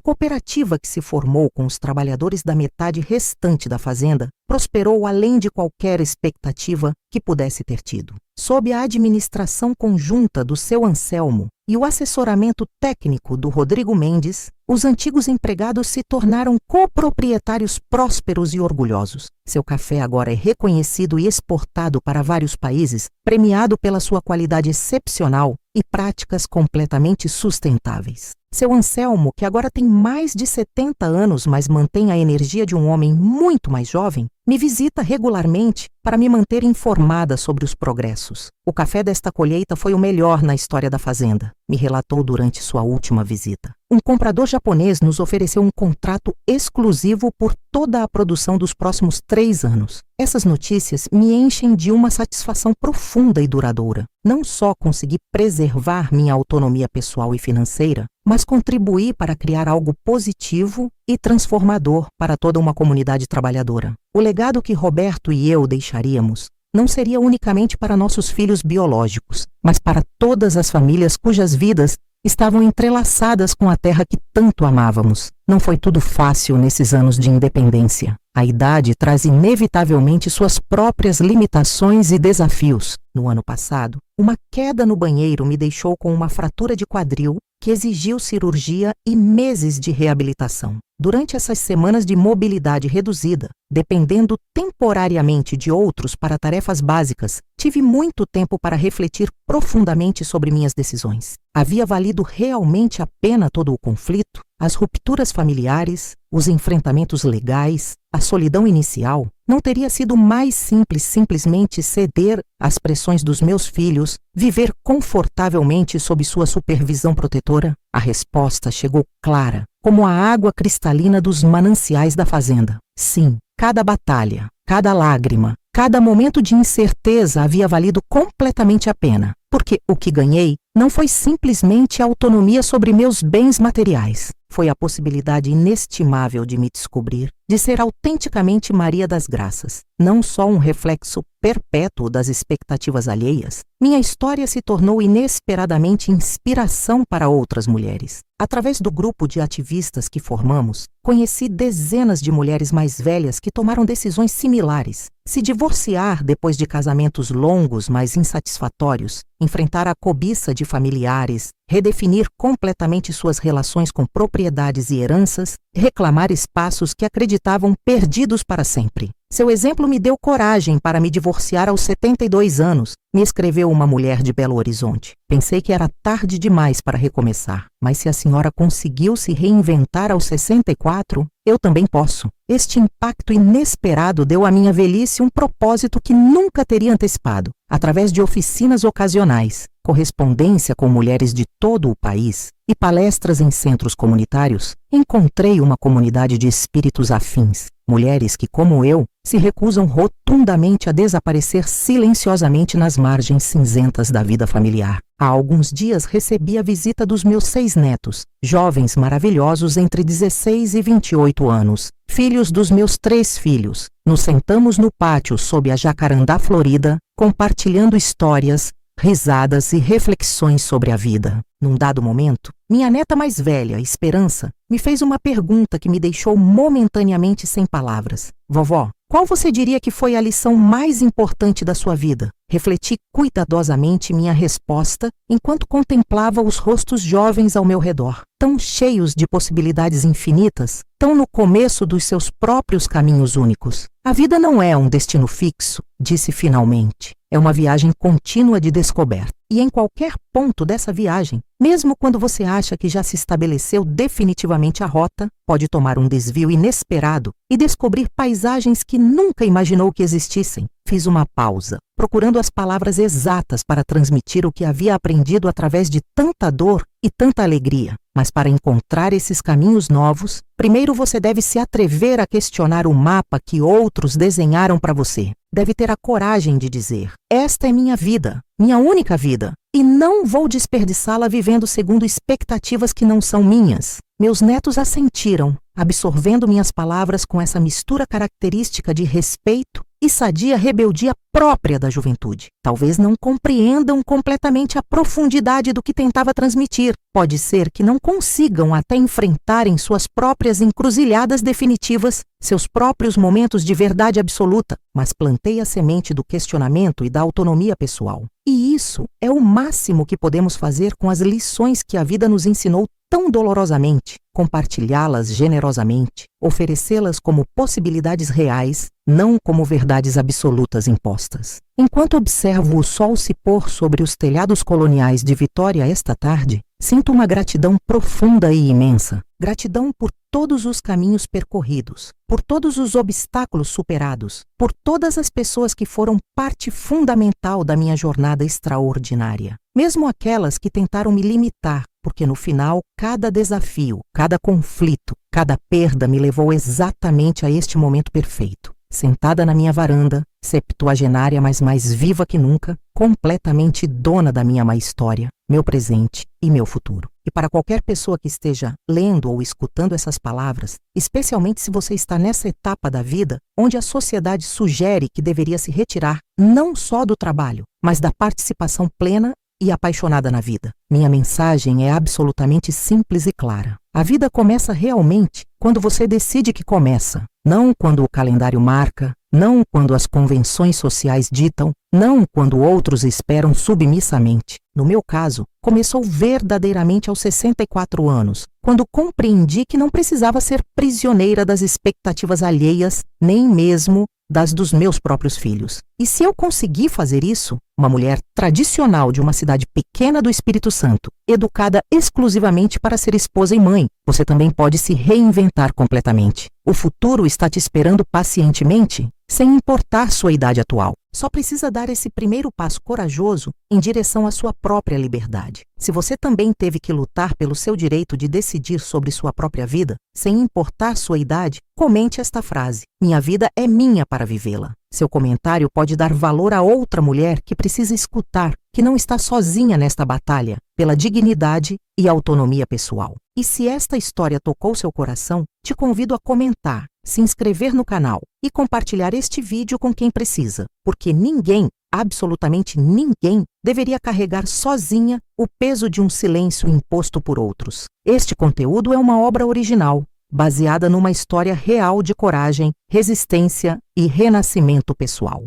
cooperativa que se formou com os trabalhadores da metade restante da fazenda prosperou além de qualquer expectativa que pudesse ter tido. Sob a administração conjunta do seu Anselmo e o assessoramento técnico do Rodrigo Mendes, os antigos empregados se tornaram coproprietários prósperos e orgulhosos. Seu café agora é reconhecido e exportado para vários países, premiado pela sua qualidade excepcional e práticas completamente sustentáveis. Seu Anselmo, que agora tem mais de 70 anos, mas mantém a energia de um homem muito mais jovem, me visita regularmente para me manter informada sobre os progressos. O café desta colheita foi o melhor na história da fazenda, me relatou durante sua última visita. Um comprador japonês nos ofereceu um contrato exclusivo por toda a produção dos próximos 3 anos. Essas notícias me enchem de uma satisfação profunda e duradoura. Não só consegui preservar minha autonomia pessoal e financeira, mas contribuí para criar algo positivo e transformador para toda uma comunidade trabalhadora. O legado que Roberto e eu deixaríamos não seria unicamente para nossos filhos biológicos, mas para todas as famílias cujas vidas estavam entrelaçadas com a terra que tanto amávamos. Não foi tudo fácil nesses anos de independência. A idade traz inevitavelmente suas próprias limitações e desafios. No ano passado, uma queda no banheiro me deixou com uma fratura de quadril que exigiu cirurgia e meses de reabilitação. Durante essas semanas de mobilidade reduzida, dependendo temporariamente de outros para tarefas básicas, tive muito tempo para refletir profundamente sobre minhas decisões. Havia valido realmente a pena todo o conflito? As rupturas familiares, os enfrentamentos legais, a solidão inicial? Não teria sido mais simples simplesmente ceder às pressões dos meus filhos, viver confortavelmente sob sua supervisão protetora? A resposta chegou clara, como a água cristalina dos mananciais da fazenda. Sim, cada batalha, cada lágrima, cada momento de incerteza havia valido completamente a pena, porque o que ganhei não foi simplesmente a autonomia sobre meus bens materiais. Foi a possibilidade inestimável de me descobrir, de ser autenticamente Maria das Graças, não só um reflexo perpétuo das expectativas alheias. Minha história se tornou inesperadamente inspiração para outras mulheres. Através do grupo de ativistas que formamos, conheci dezenas de mulheres mais velhas que tomaram decisões similares. Se divorciar depois de casamentos longos, mas insatisfatórios, enfrentar a cobiça de familiares, redefinir completamente suas relações com propriedades e heranças, reclamar espaços que acreditavam perdidos para sempre. Seu exemplo me deu coragem para me divorciar aos 72 anos, me escreveu uma mulher de Belo Horizonte. Pensei que era tarde demais para recomeçar, mas se a senhora conseguiu se reinventar aos 64, eu também posso. Este impacto inesperado deu à minha velhice um propósito que nunca teria antecipado. Através de oficinas ocasionais, correspondência com mulheres de todo o país e palestras em centros comunitários, encontrei uma comunidade de espíritos afins, mulheres que, como eu, se recusam rotundamente a desaparecer silenciosamente nas margens cinzentas da vida familiar. Há alguns dias recebi a visita dos meus 6 netos, jovens maravilhosos entre 16 e 28 anos, filhos dos meus 3 filhos. Nos sentamos no pátio sob a jacarandá florida, compartilhando histórias, risadas e reflexões sobre a vida. Num dado momento, minha neta mais velha, Esperança, me fez uma pergunta que me deixou momentaneamente sem palavras. Vovó, qual você diria que foi a lição mais importante da sua vida? Refleti cuidadosamente minha resposta enquanto contemplava os rostos jovens ao meu redor, tão cheios de possibilidades infinitas, tão no começo dos seus próprios caminhos únicos. A vida não é um destino fixo, disse finalmente. É uma viagem contínua de descoberta. E em qualquer ponto dessa viagem, mesmo quando você acha que já se estabeleceu definitivamente a rota, pode tomar um desvio inesperado e descobrir paisagens que nunca imaginou que existissem. Fiz uma pausa, procurando as palavras exatas para transmitir o que havia aprendido através de tanta dor e tanta alegria. Mas para encontrar esses caminhos novos, primeiro você deve se atrever a questionar o mapa que outros desenharam para você. Deve ter a coragem de dizer: esta é minha vida, minha única vida, e não vou desperdiçá-la vivendo segundo expectativas que não são minhas. Meus netos assentiram, absorvendo minhas palavras com essa mistura característica de respeito e sadia rebeldia própria da juventude. Talvez não compreendam completamente a profundidade do que tentava transmitir. Pode ser que não consigam até enfrentarem suas próprias encruzilhadas definitivas, seus próprios momentos de verdade absoluta, mas plantei a semente do questionamento e da autonomia pessoal. E isso é o máximo que podemos fazer com as lições que a vida nos ensinou tão dolorosamente, compartilhá-las generosamente, oferecê-las como possibilidades reais, não como verdades absolutas impostas. Enquanto observo o sol se pôr sobre os telhados coloniais de Vitória esta tarde, sinto uma gratidão profunda e imensa. Gratidão por todos os caminhos percorridos, por todos os obstáculos superados, por todas as pessoas que foram parte fundamental da minha jornada extraordinária. Mesmo aquelas que tentaram me limitar, porque no final, cada desafio, cada conflito, cada perda me levou exatamente a este momento perfeito. Sentada na minha varanda, septuagenária, mas mais viva que nunca, completamente dona da minha má história, meu presente e meu futuro. E para qualquer pessoa que esteja lendo ou escutando essas palavras, especialmente se você está nessa etapa da vida onde a sociedade sugere que deveria se retirar não só do trabalho, mas da participação plena e apaixonada na vida, minha mensagem é absolutamente simples e clara. A vida começa realmente quando você decide que começa, não quando o calendário marca, não quando as convenções sociais ditam, não quando outros esperam submissamente. No meu caso, começou verdadeiramente aos 64 anos, quando compreendi que não precisava ser prisioneira das expectativas alheias, nem mesmo das dos meus próprios filhos. E se eu conseguir fazer isso, uma mulher tradicional de uma cidade pequena do Espírito Santo, educada exclusivamente para ser esposa e mãe, você também pode se reinventar completamente. O futuro está te esperando pacientemente, sem importar sua idade atual. Só precisa dar esse primeiro passo corajoso em direção à sua própria liberdade. Se você também teve que lutar pelo seu direito de decidir sobre sua própria vida, sem importar sua idade, comente esta frase: minha vida é minha para vivê-la. Seu comentário pode dar valor a outra mulher que precisa escutar que não está sozinha nesta batalha pela dignidade e autonomia pessoal. E se esta história tocou seu coração, te convido a comentar, se inscrever no canal e compartilhar este vídeo com quem precisa, porque ninguém, absolutamente ninguém, deveria carregar sozinha o peso de um silêncio imposto por outros. Este conteúdo é uma obra original, baseada numa história real de coragem, resistência e renascimento pessoal.